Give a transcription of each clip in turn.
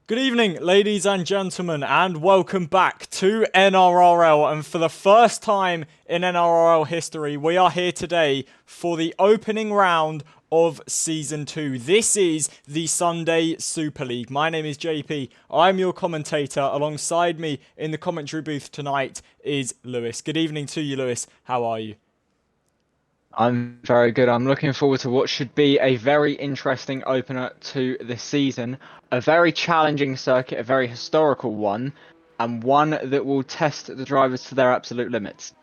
Good evening, ladies and gentlemen, and welcome back to NRRL. And for the first time in NRRL history, we are here today for the opening round of Season 2. This is the Sunday Super League. My name is JP. I'm your commentator. Alongside me in the commentary booth tonight is Lewis. Good evening to you, Lewis. How are you? I'm very good. I'm looking forward to what should be a very interesting opener to the season. A very challenging circuit, a very historical one, and one that will test the drivers to their absolute limits.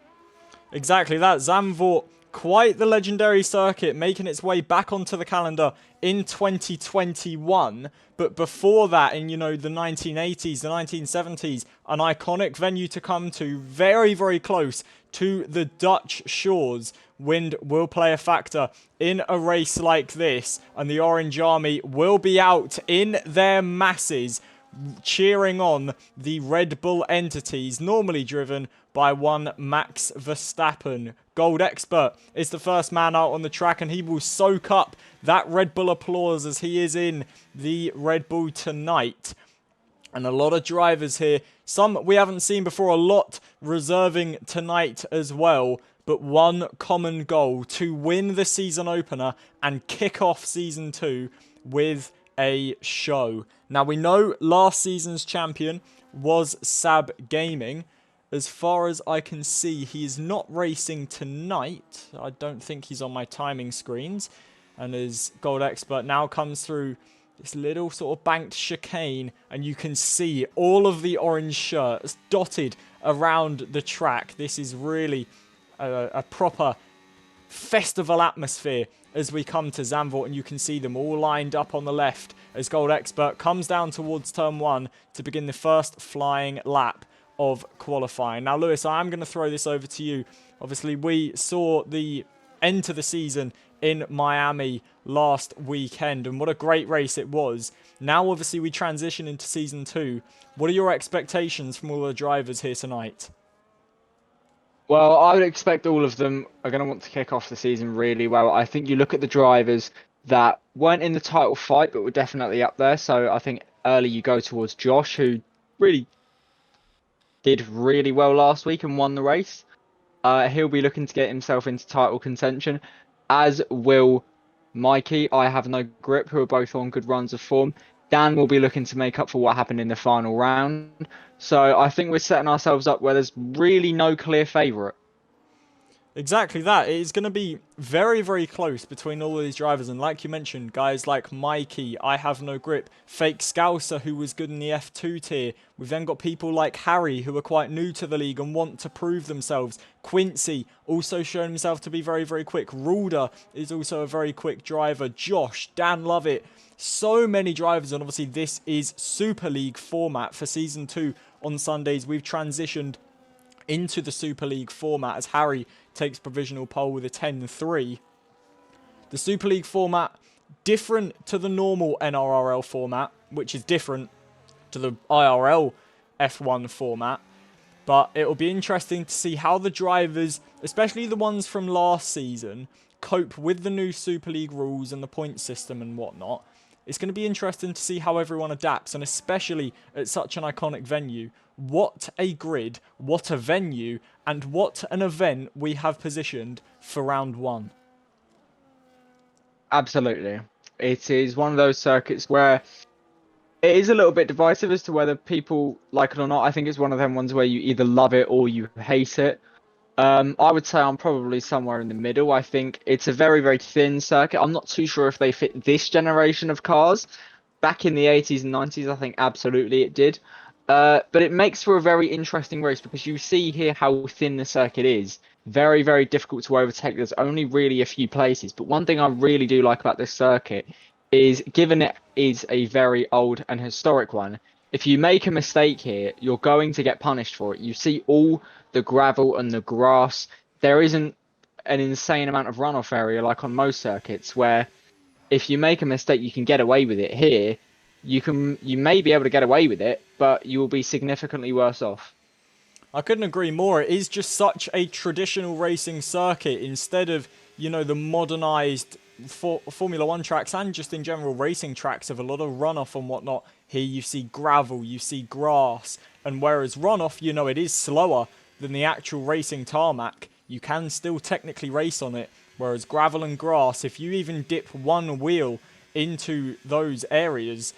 Exactly that. Zandvoort, quite the legendary circuit, making its way back onto the calendar in 2021. But before that, in the 1980s, the 1970s, an iconic venue to come to, very, very close to the Dutch shores. Wind will play a factor in a race like this, and the Orange Army will be out in their masses cheering on the Red Bull entities, normally driven by one Max Verstappen. Gold Expert is the first man out on the track, and he will soak up that Red Bull applause as he is in the Red Bull tonight. And a lot of drivers here, some we haven't seen before, a lot reserving tonight as well. But one common goal: to win the season opener and kick off Season 2 with a show. Now, we know last season's champion was Sab Gaming. As far as I can see, he is not racing tonight. I don't think he's on my timing screens. And as Gold Expert now comes through this little sort of banked chicane, and you can see all of the orange shirts dotted around the track. This is really a proper festival atmosphere as we come to Zandvoort, and you can see them all lined up on the left as Gold Expert comes down towards turn 1 to begin the first flying lap of qualifying. Now, Lewis, I am going to throw this over to you. Obviously, we saw the end to the season in Miami last weekend, and what a great race it was. Now, obviously, we transition into Season 2. What are your expectations from all the drivers here tonight? Well, I would expect all of them are going to want to kick off the season really well. I think you look at the drivers that weren't in the title fight, but were definitely up there. So I think early you go towards Josh, who really did really well last week and won the race. He'll be looking to get himself into title contention, as will Mikey. I have no grip, who are both on good runs of form. Dan will be looking to make up for what happened in the final round. So I think we're setting ourselves up where there's really no clear favourite. Exactly that. It is going to be very, very close between all of these drivers. And like you mentioned, guys like Mikey, I Have No Grip, Fake Scouser, who was good in the F2 tier. We've then got people like Harry, who are quite new to the league and want to prove themselves. Quincy, also shown himself to be very, very quick. Rulder is also a very quick driver. Josh, Dan Lovett. So many drivers, and obviously this is Super League format for Season 2 on Sundays. We've transitioned into the Super League format as Harry takes provisional pole with a 10-3. The Super League format, different to the normal NRRL format, which is different to the IRL F1 format. But it'll be interesting to see how the drivers, especially the ones from last season, cope with the new Super League rules and the point system and whatnot. It's going to be interesting to see how everyone adapts, and especially at such an iconic venue. What a grid, what a venue, and what an event we have positioned for round 1. Absolutely. It is one of those circuits where it is a little bit divisive as to whether people like it or not. I think it's one of them ones where you either love it or you hate it. I would say I'm probably somewhere in the middle. I think it's a very, very thin circuit. I'm not too sure if they fit this generation of cars. Back in the 80s and 90s, I think absolutely it did. But it makes for a very interesting race because you see here how thin the circuit is. Very, very difficult to overtake. There's only really a few places. But one thing I really do like about this circuit is, given it is a very old and historic one, if you make a mistake here, you're going to get punished for it. You see all the gravel and the grass. There isn't an insane amount of runoff area like on most circuits where if you make a mistake, you can get away with it. Here, you may be able to get away with it, but you will be significantly worse off. I couldn't agree more. It is just such a traditional racing circuit instead of, the modernized for Formula One tracks and just in general racing tracks have a lot of runoff and whatnot. Here you see gravel, you see grass, and whereas runoff, you know, it is slower than the actual racing tarmac, you can still technically race on it. Whereas gravel and grass, if you even dip one wheel into those areas,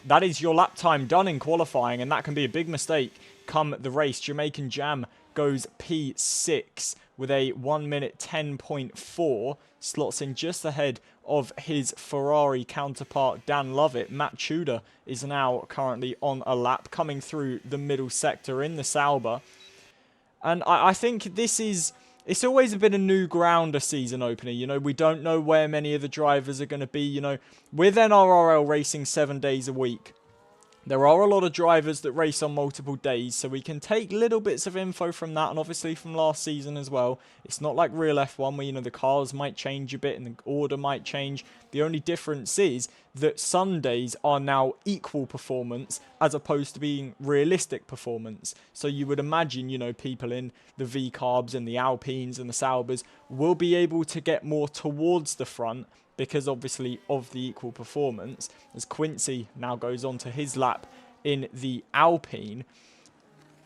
that is your lap time done in qualifying, and that can be a big mistake come the race. Jamaican Jam goes P6 with a 1 minute 10.4, slots in just ahead of his Ferrari counterpart Dan Lovett. Matt Tudor is now currently on a lap, coming through the middle sector in the Sauber. And I think this is... It's always been a new ground, a season opener. You know, we don't know where many of the drivers are going to be. You know, with NRRL racing 7 days a week, there are a lot of drivers that race on multiple days, so we can take little bits of info from that, and obviously from last season as well. It's not like real F1 where, you know, the cars might change a bit and the order might change. The only difference is that Sundays are now equal performance as opposed to being realistic performance. So you would imagine, you know, people in the V-Carbs and the Alpines and the Saubers will be able to get more towards the front, because obviously of the equal performance, as Quincy now goes on to his lap in the Alpine.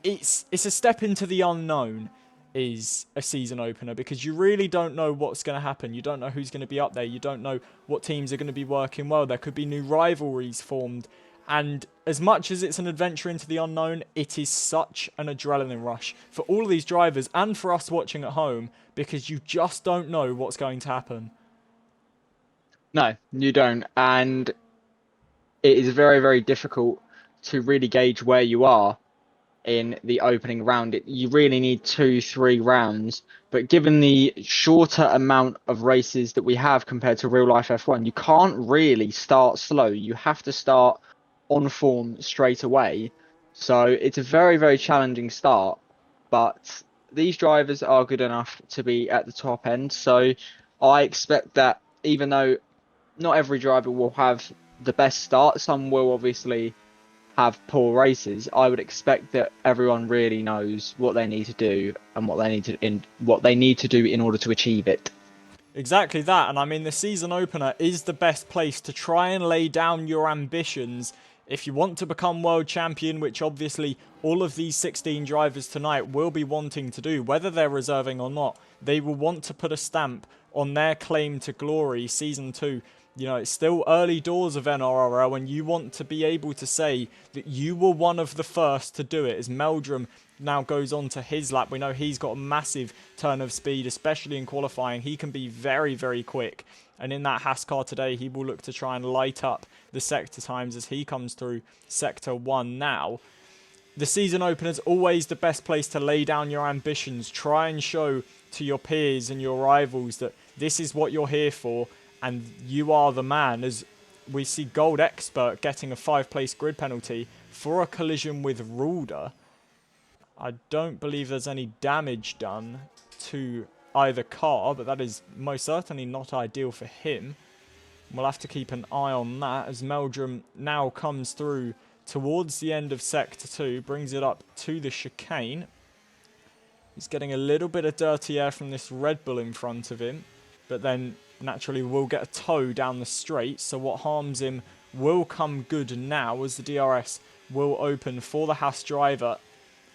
It's a step into the unknown, is a season opener, because you really don't know what's going to happen. You don't know who's going to be up there. You don't know what teams are going to be working well. There could be new rivalries formed. And as much as it's an adventure into the unknown, it is such an adrenaline rush for all of these drivers and for us watching at home, because you just don't know what's going to happen. No, you don't. And it is very, very difficult to really gauge where you are in the opening round. You really need 2-3 rounds. But given the shorter amount of races that we have compared to real life F1, you can't really start slow. You have to start on form straight away. So it's a very, very challenging start. But these drivers are good enough to be at the top end. So I expect that even though not every driver will have the best start, some will obviously have poor races. I would expect that everyone really knows what they need to do and what they need to do in order to achieve it. Exactly that, and I mean the season opener is the best place to try and lay down your ambitions if you want to become world champion, which obviously all of these 16 drivers tonight will be wanting to do, whether they're reserving or not. They will want to put a stamp on their claim to glory. Season 2, you know, it's still early doors of NRRL, and you want to be able to say that you were one of the first to do it. As Meldrum now goes on to his lap, we know he's got a massive turn of speed, especially in qualifying. He can be very, very quick. And in that Haas car today, he will look to try and light up the sector times as he comes through Sector 1 now. The season opener is always the best place to lay down your ambitions. Try and show to your peers and your rivals that this is what you're here for, and you are the man, as we see Gold Expert getting a 5-place grid penalty for a collision with Rulder. I don't believe there's any damage done to either car, but that is most certainly not ideal for him. We'll have to keep an eye on that as Meldrum now comes through towards the end of Sector 2, brings it up to the chicane. He's getting a little bit of dirty air from this Red Bull in front of him, but then naturally will get a tow down the straight, so what harms him will come good now as the DRS will open for the Haas driver.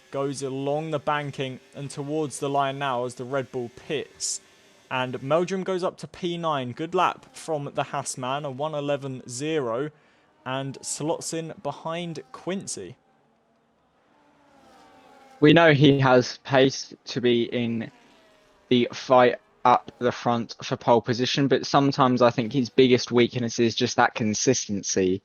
Goes along the banking and towards the line now as the Red Bull pits. And Meldrum goes up to P9. Good lap from the Haas man, a 1:11.0, and slots in behind Quincy. We know he has pace to be in the fight up the front for pole position, but sometimes I think his biggest weakness is just that consistency.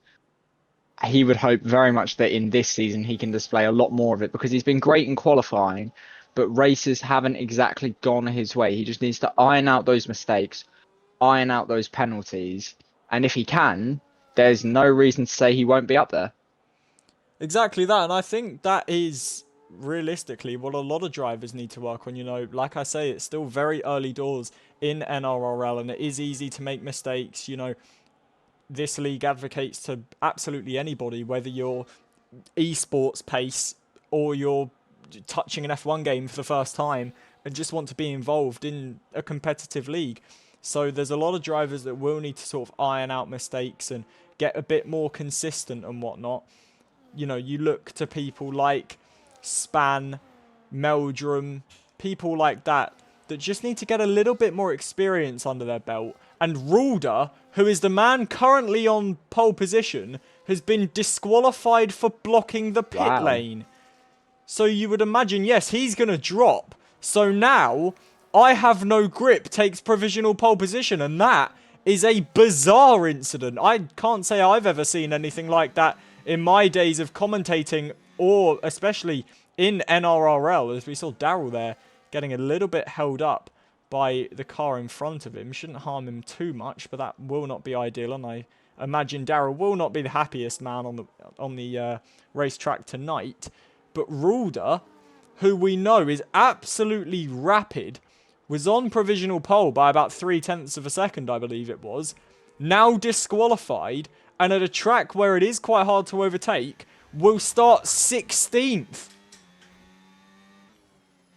He would hope very much that in this season he can display a lot more of it, because he's been great in qualifying, but races haven't exactly gone his way. He just needs to iron out those mistakes, iron out those penalties, and if he can, there's no reason to say he won't be up there. Exactly that, and I think that is realistically what a lot of drivers need to work on. You know, like I say, it's still very early doors in NRRL, and it is easy to make mistakes. You know, this league advocates to absolutely anybody, whether you're esports pace or you're touching an F1 game for the first time and just want to be involved in a competitive league. So there's a lot of drivers that will need to sort of iron out mistakes and get a bit more consistent and whatnot. You know, you look to people like Span, Meldrum, people like that just need to get a little bit more experience under their belt. And Rulder, who is the man currently on pole position, has been disqualified for blocking the pit lane. So you would imagine, yes, he's going to drop. So now, I have no grip takes provisional pole position, and that is a bizarre incident. I can't say I've ever seen anything like that in my days of commentating, or especially in NRRL, as we saw Daryl there getting a little bit held up by the car in front of him. Shouldn't harm him too much, but that will not be ideal, and I imagine Daryl will not be the happiest man on the racetrack tonight. But Rulder, who we know is absolutely rapid, was on provisional pole by about 0.3 of a second, I believe it was, now disqualified, and at a track where it is quite hard to overtake, will start 16th.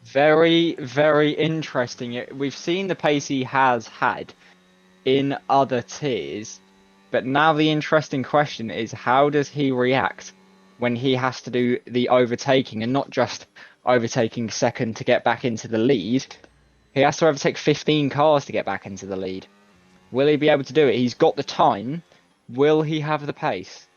Very, very interesting. We've seen the pace he has had in other tiers, but now the interesting question is, how does he react when he has to do the overtaking, and not just overtaking second to get back into the lead? He has to overtake 15 cars to get back into the lead. Will he be able to do it? He's got the time. Will he have the pace?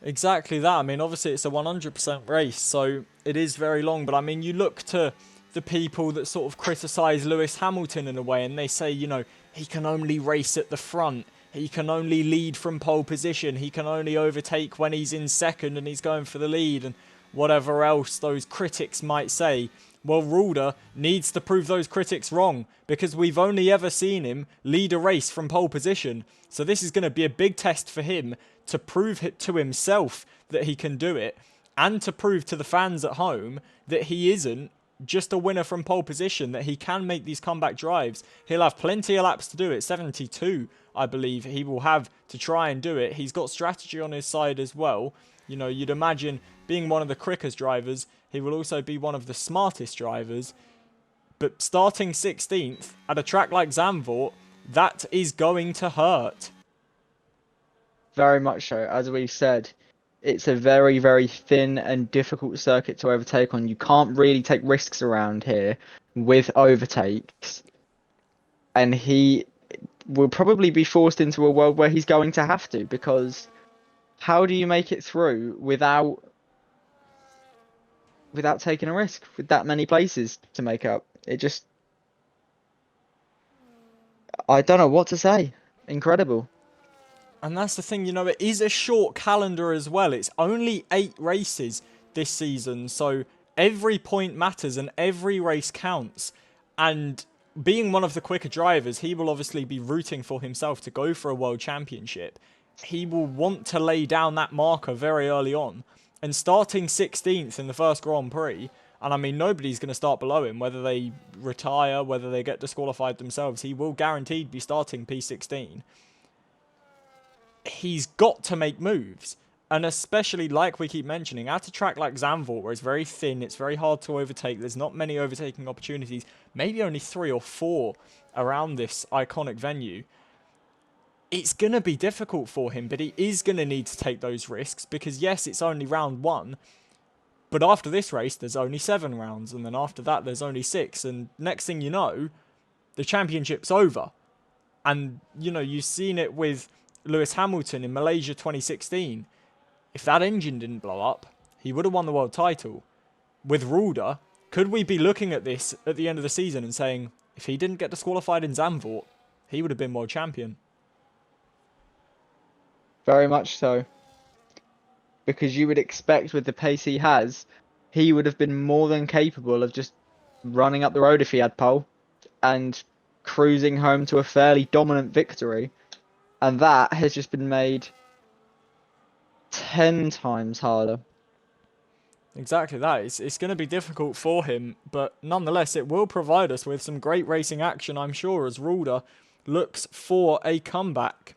Exactly that. I mean, obviously it's a 100% race, so it is very long. But I mean, you look to the people that sort of criticise Lewis Hamilton in a way, and they say, you know, he can only race at the front. He can only lead from pole position. He can only overtake when he's in second and he's going for the lead, and whatever else those critics might say. Well, Rulder needs to prove those critics wrong, because we've only ever seen him lead a race from pole position. So this is going to be a big test for him to prove it to himself that he can do it, and to prove to the fans at home that he isn't just a winner from pole position, that he can make these comeback drives. He'll have plenty of laps to do it. 72, I believe, he will have to try and do it. He's got strategy on his side as well. You know, you'd imagine, being one of the quickest drivers, he will also be one of the smartest drivers. But starting 16th at a track like Zandvoort, that is going to hurt. Very much so. As we said, it's a very, very thin and difficult circuit to overtake on. You can't really take risks around here with overtakes. And he will probably be forced into a world where he's going to have to, because how do you make it through without taking a risk with that many places to make up? It just, I don't know what to say. Incredible. And that's the thing, you know, it is a short calendar as well. It's only 8 races this season, so every point matters and every race counts. And being one of the quicker drivers, he will obviously be rooting for himself to go for a world championship. He will want to lay down that marker very early on. And starting 16th in the first Grand Prix, and I mean, nobody's going to start below him, whether they retire, whether they get disqualified themselves. He will guaranteed be starting P16. He's got to make moves. And especially, like we keep mentioning, at a track like Zandvoort, where it's very thin, it's very hard to overtake, there's not many overtaking opportunities, maybe only 3 or 4 around this iconic venue. It's going to be difficult for him, but he is going to need to take those risks, because yes, it's only round 1, but after this race, there's only 7 rounds, and then after that, there's only 6, and next thing you know, the championship's over. And, you know, you've seen it with Lewis Hamilton in Malaysia 2016. If that engine didn't blow up, he would have won the world title. With Rulder, could we be looking at this at the end of the season and saying, if he didn't get disqualified in Zandvoort, he would have been world champion? Very much so. Because you would expect, with the pace he has, he would have been more than capable of just running up the road if he had pole and cruising home to a fairly dominant victory. And that has just been made 10 times harder. Exactly that. It's going to be difficult for him, but nonetheless, it will provide us with some great racing action, I'm sure, as Rulder looks for a comeback.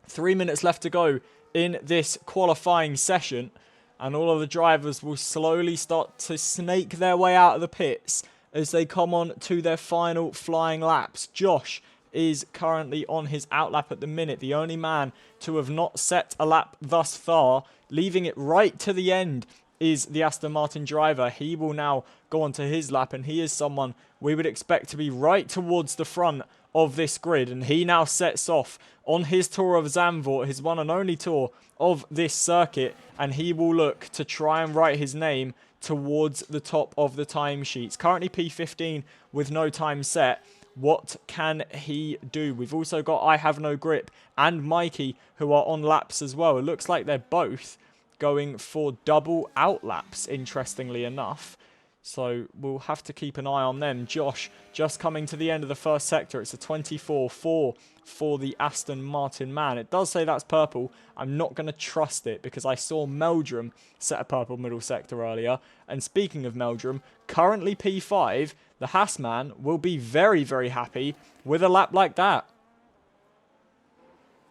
3 minutes left to go in this qualifying session, and all of the drivers will slowly start to snake their way out of the pits as they come on to their final flying laps. Josh is currently on his outlap at the minute. The only man to have not set a lap thus far, leaving it right to the end, is the Aston Martin driver. He will now go on to his lap, and he is someone we would expect to be right towards the front of this grid. And he now sets off on his tour of Zandvoort, his one and only tour of this circuit, and he will look to try and write his name towards the top of the timesheets. Currently P15 with no time set. What can he do? We've also got I Have No Grip and Mikey, who are on laps as well. It looks like they're both going for double outlaps, interestingly enough. So we'll have to keep an eye on them. Josh just coming to the end of the first sector. It's a 24-4 for the Aston Martin man. It does say that's purple. I'm not going to trust it because I saw Meldrum set a purple middle sector earlier. And speaking of Meldrum, currently P5, the Haas man will be very, very happy with a lap like that.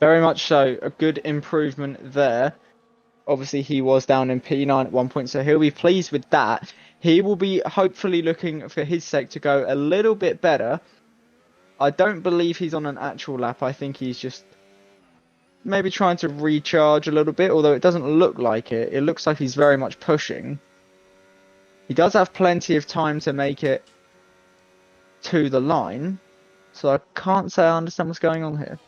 Very much so. A good improvement there. Obviously, he was down in P9 at one point, so he'll be pleased with that. He will be hopefully looking for his sec to go a little bit better. I don't believe he's on an actual lap. I think he's just maybe trying to recharge a little bit, although it doesn't look like it. It looks like he's very much pushing. He does have plenty of time to make it to the line, so I can't say I understand what's going on here.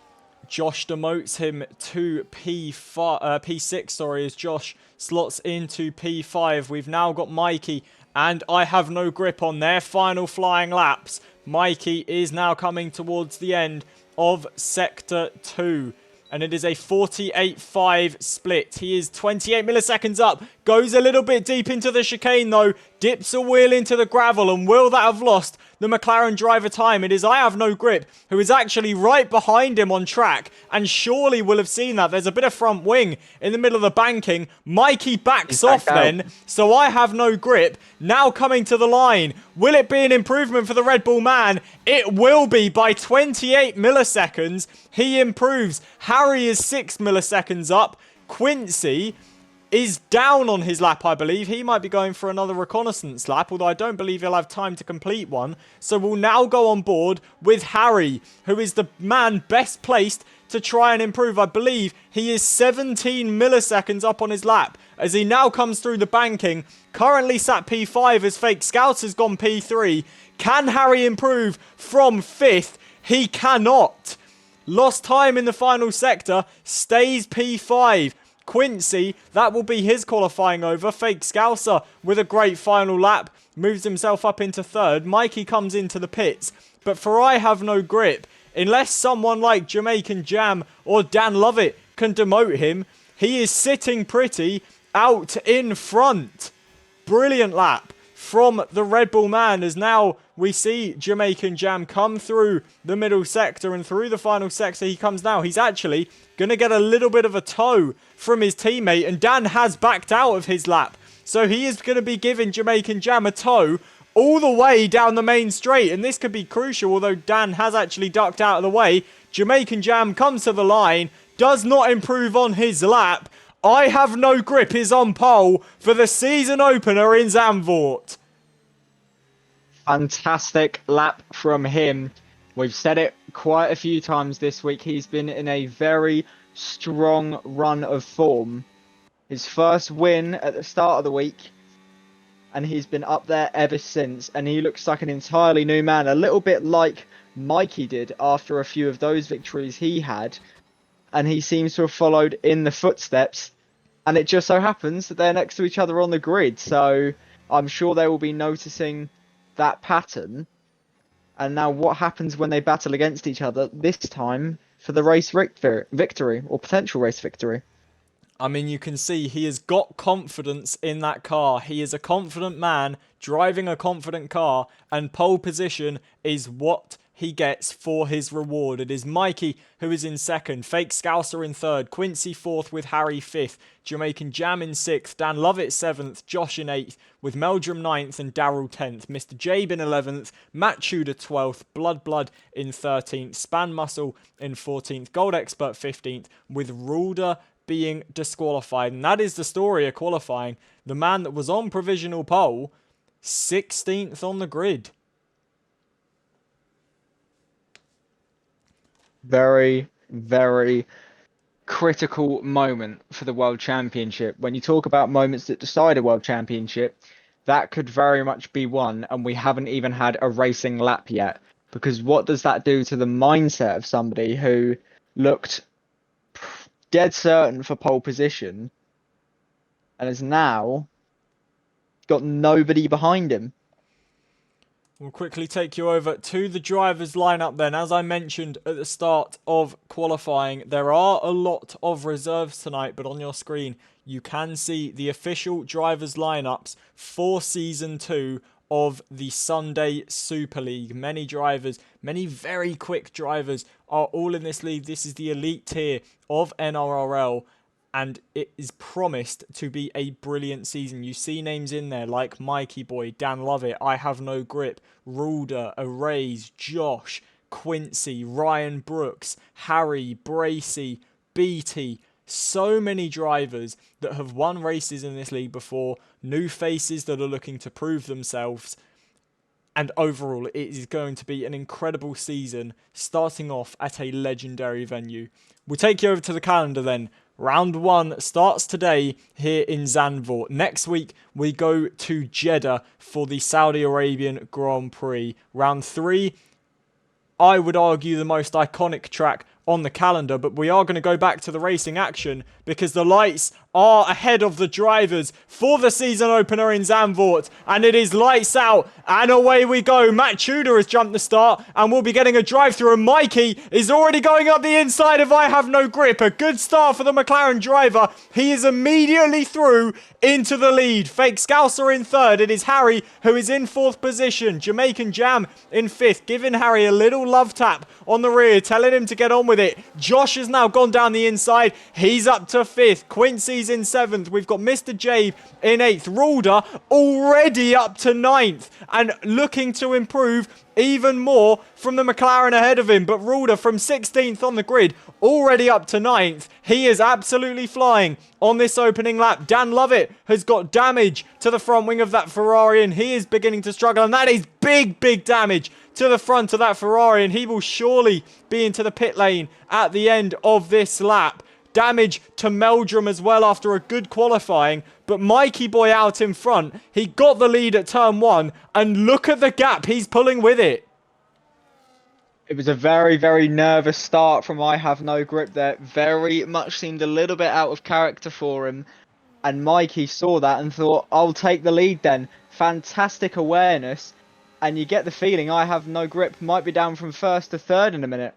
Josh demotes him to P6, sorry, as Josh slots into P5. We've now got Mikey and I Have No Grip on their final flying laps. Mikey is now coming towards the end of Sector 2. And it is a 48-5 split. He is 28 milliseconds up. Goes a little bit deep into the chicane though. Dips a wheel into the gravel. And will that have lost the McLaren driver time? It is I Have No Grip, who is actually right behind him on track. And surely will have seen that. There's a bit of front wing in the middle of the banking. Mikey backs off then. So I Have No Grip now coming to the line. Will it be an improvement for the Red Bull man? It will be by 28 milliseconds. He improves. Harry is 6 milliseconds up. Quincy is down on his lap, I believe. He might be going for another reconnaissance lap, although I don't believe he'll have time to complete one. So we'll now go on board with Harry, who is the man best placed to try and improve. I believe he is 17 milliseconds up on his lap as he now comes through the banking. Currently sat P5 as Fake Scouts has gone P3. Can Harry improve from 5th? He cannot. Lost time in the final sector, stays P5. Quincy, that will be his qualifying over. Fake Scouser with a great final lap, moves himself up into 3rd. Mikey comes into the pits, but for I Have No Grip, unless someone like Jamaican Jam or Dan Lovett can demote him, he is sitting pretty out in front. Brilliant lap from the Red Bull man, as now we see Jamaican Jam come through the middle sector, and through the final sector he comes now. He's actually going to get a little bit of a tow from his teammate, and Dan has backed out of his lap. So he is going to be giving Jamaican Jam a tow all the way down the main straight, and this could be crucial, although Dan has actually ducked out of the way. Jamaican Jam comes to the line, does not improve on his lap. I Have No Grip is on pole for the season opener in Zandvoort. Fantastic lap from him. We've said it quite a few times this week. He's been in a very strong run of form. His first win at the start of the week, and he's been up there ever since. And he looks like an entirely new man, a little bit like Mikey did after a few of those victories he had. And he seems to have followed in the footsteps. And it just so happens that they're next to each other on the grid. So I'm sure they will be noticing that pattern. And now what happens when they battle against each other, this time for the race victory or potential race victory? I mean, you can see he has got confidence in that car. He is a confident man driving a confident car, and pole position is what he gets for his reward. It is Mikey who is in 2nd, Fake Scouser in 3rd, Quincy 4th with Harry 5th, Jamaican Jam in 6th, Dan Lovett 7th, Josh in 8th, with Meldrum 9th and Daryl 10th, Mr. Jabe in 11th, Matt Tudor 12th, Blood in 13th, Span Muscle in 14th, Gold Expert 15th, with Rulder being disqualified. And that is the story of qualifying. The man that was on provisional pole, 16th on the grid. Very, very critical moment for the World Championship. When you talk about moments that decide a World Championship, that could very much be one, and we haven't even had a racing lap yet. Because what does that do to the mindset of somebody who looked dead certain for pole position and has now got nobody behind him? We'll quickly take you over to the drivers lineup then. As I mentioned at the start of qualifying, there are a lot of reserves tonight, but on your screen you can see the official drivers lineups for Season 2 of the Sunday Super League. Many drivers, many very quick drivers are all in this league. This is the elite tier of NRRL. And it is promised to be a brilliant season. You see names in there like Mikey Boy, Dan Lovett, I Have No Grip, Rulder, Arrays, Josh, Quincy, Ryan Brooks, Harry, Bracy, BT. So many drivers that have won races in this league before. New faces that are looking to prove themselves. And overall, it is going to be an incredible season, starting off at a legendary venue. We'll take you over to the calendar then. Round 1 starts today here in Zandvoort. Next week, we go to Jeddah for the Saudi Arabian Grand Prix. Round 3, I would argue the most iconic track on the calendar, but we are going to go back to the racing action because the lights are ahead of the drivers for the season opener in Zandvoort, and it is lights out and away we go. Matt Tudor has jumped the start and we'll be getting a drive through, and Mikey is already going up the inside of I Have No Grip. A good start for the McLaren driver. He is immediately through into the lead. Fake Scouser in third. It is Harry who is in fourth position. Jamaican Jam in fifth, giving Harry a little love tap on the rear, telling him to get on with it. Josh has now gone down the inside. He's up to fifth. Quincy's in seventh. We've got Mr. Jabe in eighth. Rulder already up to ninth and looking to improve even more from the McLaren ahead of him. But Rulder from 16th on the grid, already up to 9th. He is absolutely flying on this opening lap. Dan Lovett has got damage to the front wing of that Ferrari, and he is beginning to struggle. And that is big, big damage to the front of that Ferrari, and he will surely be into the pit lane at the end of this lap. Damage to Meldrum as well after a good qualifying, but Mikey Boy out in front. He got the lead at turn 1, and look at the gap he's pulling with it. It was a very, very nervous start from I Have No Grip there. Very much seemed a little bit out of character for him. And Mikey saw that and thought, I'll take the lead then. Fantastic awareness. And you get the feeling I Have No Grip might be down from first to third in a minute.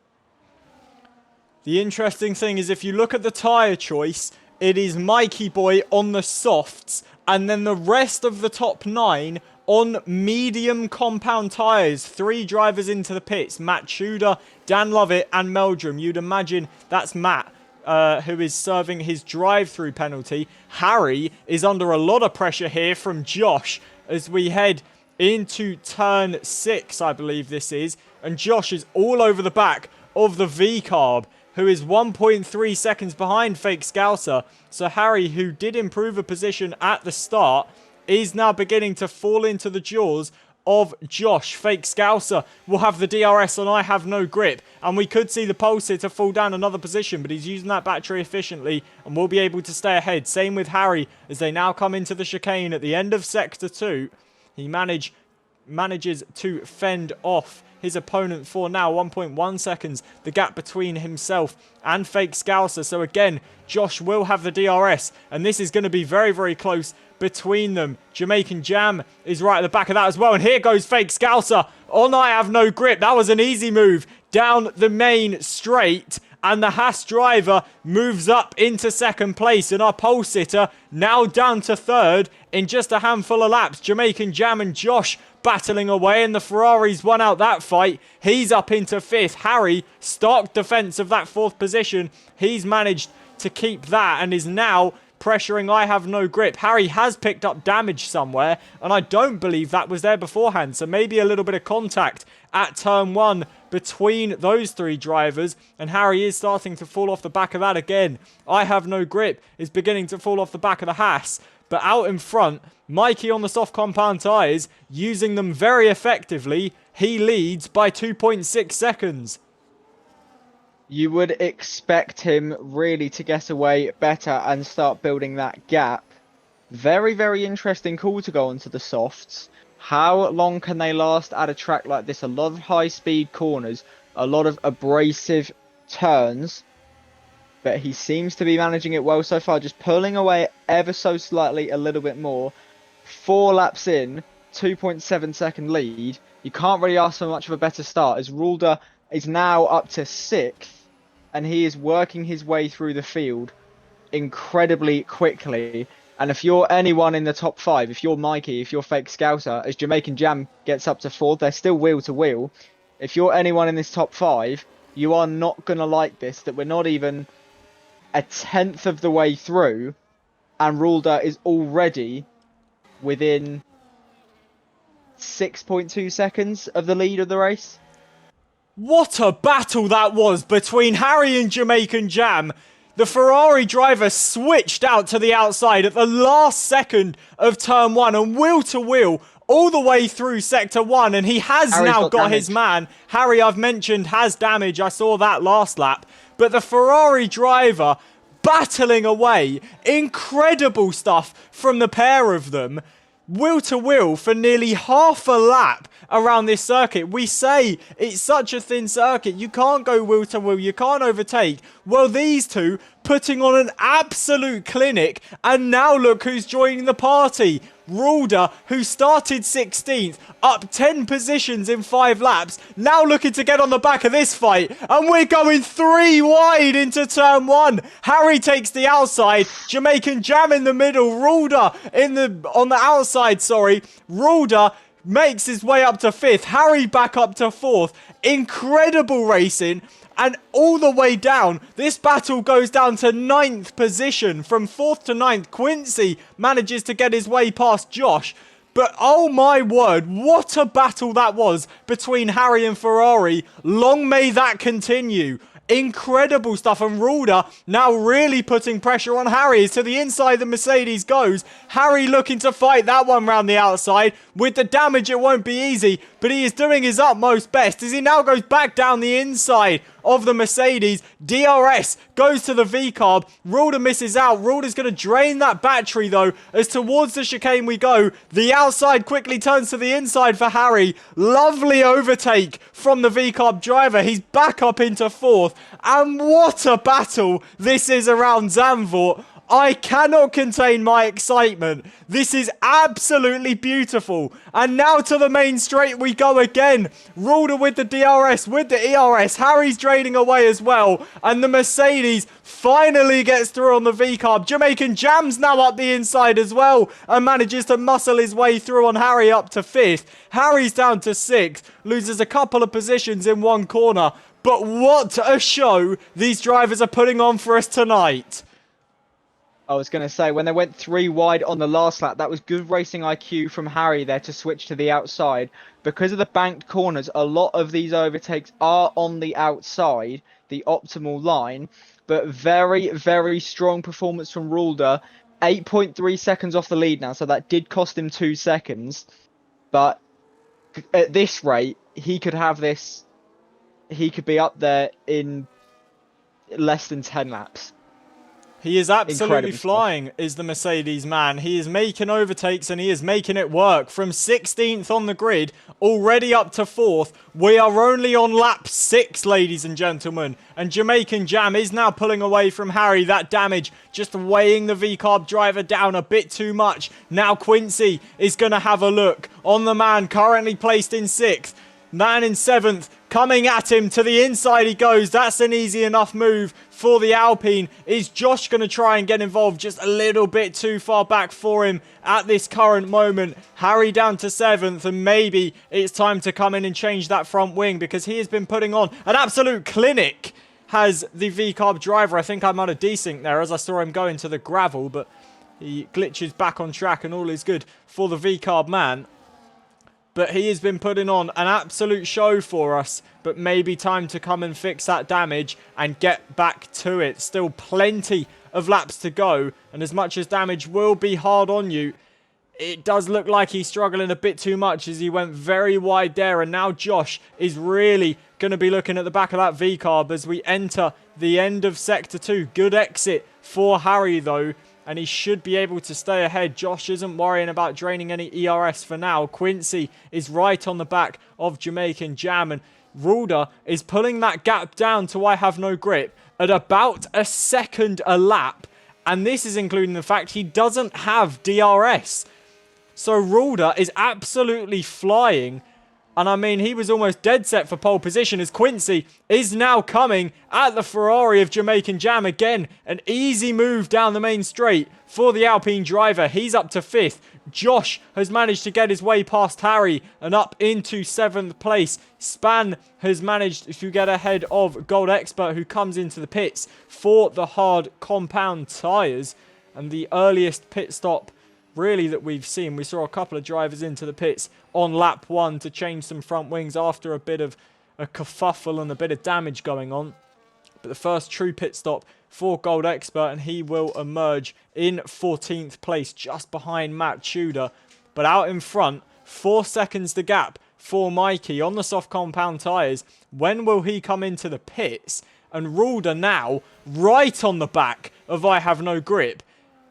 The interesting thing is if you look at the tyre choice, it is Mikey Boy on the softs, and then the rest of the top 9 on medium compound tyres. 3 drivers into the pits: Matt Tudor, Dan Lovett and Meldrum. You'd imagine that's Matt, who is serving his drive-through penalty. Harry is under a lot of pressure here from Josh as we head into turn 6, I believe this is. And Josh is all over the back of the V-Carb, who is 1.3 seconds behind Fake Scouser. So Harry, who did improve a position at the start, is now beginning to fall into the jaws of Josh. Fake Scouser will have the DRS on I Have No Grip, and we could see the pole sitter fall down another position, but he's using that battery efficiently and will be able to stay ahead. Same with Harry as they now come into the chicane at the end of Sector 2. He manages to fend off his opponent for now 1.1 seconds, the gap between himself and Fake Scouser. So again, Josh will have the DRS, and this is going to be very, very close between them. Jamaican Jam is right at the back of that as well, and here goes Fake Scouser on I Have No Grip. That was an easy move down the main straight, and the Haas driver moves up into second place, and our pole sitter now down to third in just a handful of laps. Jamaican Jam and Josh battling away, and the Ferraris won out that fight. He's up into fifth. Harry, stark defense of that fourth position. He's managed to keep that and is now pressuring I Have No Grip. Harry has picked up damage somewhere, and I don't believe that was there beforehand. So maybe a little bit of contact at turn 1 between those 3 drivers, and Harry is starting to fall off the back of that again. I Have No Grip is beginning to fall off the back of the Haas. But out in front, Mikey on the soft compound tyres, using them very effectively. He leads by 2.6 seconds. You would expect him really to get away better and start building that gap. Very, very interesting call to go onto the softs. How long can they last at a track like this? A lot of high-speed corners, a lot of abrasive turns, but he seems to be managing it well so far, just pulling away ever so slightly a little bit more. 4 laps in, 2.7-second lead. You can't really ask for much of a better start, as Rulder is now up to 6th, and he is working his way through the field incredibly quickly. And if you're anyone in the top 5, if you're Mikey, if you're Fake Scouser, as Jamaican Jam gets up to 4th, they're still wheel to wheel. If you're anyone in this top 5, you are not going to like this, that we're not even a 10th of the way through, and Rulder is already within 6.2 seconds of the lead of the race. What a battle that was between Harry and Jamaican Jam. The Ferrari driver switched out to the outside at the last second of turn 1 and wheel to wheel all the way through sector 1, and he has Harry's now got his man. Harry, I've mentioned, has damage. I saw that last lap. But the Ferrari driver battling away. Incredible stuff from the pair of them. Wheel to wheel for nearly half a lap around this circuit. We say it's such a thin circuit, you can't go wheel to wheel, you can't overtake. Well, these two putting on an absolute clinic, and now look who's joining the party. Rulder, who started 16th, up 10 positions in 5 laps, now looking to get on the back of this fight, and we're going 3 wide into turn 1. Harry takes the outside, Jamaican Jam in the middle, Rulder on the outside, sorry. Rulder makes his way up to 5th, Harry back up to 4th. Incredible racing. And all the way down, this battle goes down to 9th position. From 4th to 9th, Quincy manages to get his way past Josh. But oh my word, what a battle that was between Harry and Ferrari. Long may that continue. Incredible stuff, and Rulder now really putting pressure on Harry as to the inside the Mercedes goes. Harry looking to fight that one round the outside. With the damage it won't be easy, but he is doing his utmost best as he now goes back down the inside of the Mercedes. DRS goes to the V-carb. Rulder misses out. Rulder's going to drain that battery though as towards the chicane we go. The outside quickly turns to the inside for Harry. Lovely overtake from the V-carb driver. He's back up into 4th. And what a battle this is around Zandvoort. I cannot contain my excitement. This is absolutely beautiful. And now to the main straight we go again. Rulder with the DRS, with the ERS. Harry's draining away as well. And the Mercedes finally gets through on the V-carb. Jamaican Jam's now up the inside as well and manages to muscle his way through on Harry up to 5th. Harry's down to 6th. Loses a couple of positions in one corner. But what a show these drivers are putting on for us tonight. I was going to say, when they went 3 wide on the last lap, that was good racing IQ from Harry there to switch to the outside. Because of the banked corners, a lot of these overtakes are on the outside, the optimal line. But very, very strong performance from Rulder. 8.3 seconds off the lead now, so that did cost him 2 seconds. But at this rate, he could have this. He could be up there in less than 10 laps. He is absolutely flying, is the Mercedes man. He is making overtakes and he is making it work. From 16th on the grid, already up to 4th. We are only on lap 6, ladies and gentlemen. And Jamaican Jam is now pulling away from Harry. That damage just weighing the V-carb driver down a bit too much. Now Quincy is going to have a look on the man currently placed in 6th. Man in 7th, coming at him, to the inside he goes. That's an easy enough move for the Alpine. Is Josh going to try and get involved? Just a little bit too far back for him at this current moment. Harry down to 7th, and maybe it's time to come in and change that front wing because he has been putting on an absolute clinic. Has the V-carb driver. I think I might have desynced there as I saw him go into the gravel, but he glitches back on track and all is good for the V-carb man. But he has been putting on an absolute show for us. But maybe time to come and fix that damage and get back to it. Still plenty of laps to go. And as much as damage will be hard on you, it does look like he's struggling a bit too much as he went very wide there. And now Josh is really going to be looking at the back of that V-carb as we enter the end of Sector 2. Good exit for Harry, though. And he should be able to stay ahead. Josh isn't worrying about draining any ERS for now. Quincy is right on the back of Jamaican Jam. And Rulder is pulling that gap down to I Have No Grip at about a second a lap. And this is including the fact he doesn't have DRS. So Rulder is absolutely flying. And I mean, he was almost dead set for pole position as Quincy is now coming at the Ferrari of Jamaican Jam. Again, an easy move down the main straight for the Alpine driver. He's up to 5th. Josh has managed to get his way past Harry and up into 7th place. Span has managed to get ahead of Gold Expert, who comes into the pits for the hard compound tyres. And the earliest pit stop really that we've seen. We saw a couple of drivers into the pits on lap 1 to change some front wings after a bit of a kerfuffle and a bit of damage going on. But the first true pit stop for Gold Expert, and he will emerge in 14th place just behind Matt Tudor. But out in front, 4 seconds the gap for Mikey on the soft compound tyres. When will he come into the pits? And Rulder now right on the back of I Have No Grip.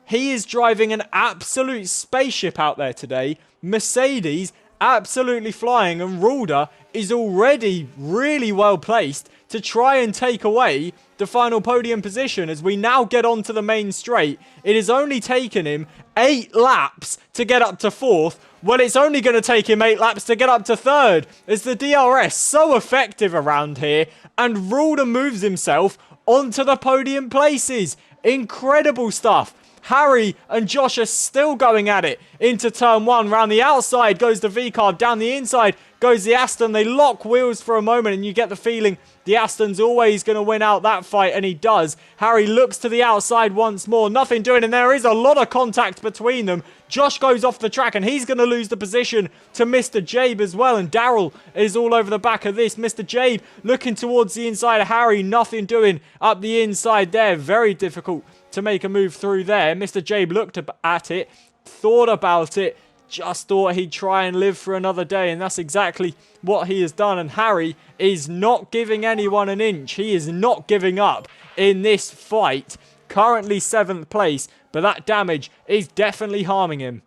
He is driving an absolute spaceship out there today. Mercedes absolutely flying, and Rulder is already really well placed to try and take away the final podium position as we now get onto the main straight. It has only taken him 8 laps to get up to 4th. Well, it's only going to take him 8 laps to get up to 3rd as the DRS so effective around here, and Rulder moves himself onto the podium places. Incredible stuff. Harry and Josh are still going at it into turn 1. Round the outside goes the V-carb. Down the inside goes the Aston. They lock wheels for a moment and you get the feeling the Aston's always going to win out that fight, and he does. Harry looks to the outside once more. Nothing doing, and there is a lot of contact between them. Josh goes off the track and he's going to lose the position to Mr. Jabe as well, and Daryl is all over the back of this. Mr. Jabe looking towards the inside of Harry. Nothing doing up the inside there. Very difficult to make a move through there. Mr. Jabe looked at it, thought about it, just thought he'd try and live for another day, and that's exactly what he has done. And Harry is not giving anyone an inch. He is not giving up in this fight. Currently 7th place, but that damage is definitely harming him.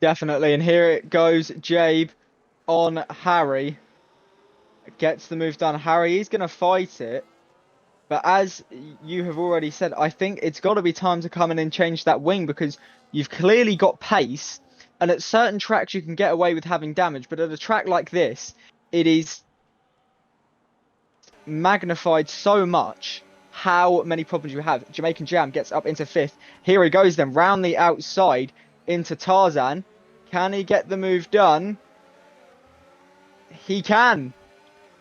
Definitely, and here it goes. Jabe on Harry. Gets the move done. Harry is going to fight it. But as you have already said, I think it's got to be time to come in and change that wing, because you've clearly got pace. And at certain tracks, you can get away with having damage. But at a track like this, it is magnified so much how many problems you have. Jamaican Jam gets up into 5th. Here he goes then, round the outside into Tarzan. Can he get the move done? He can.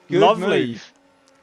Good Lovely. move.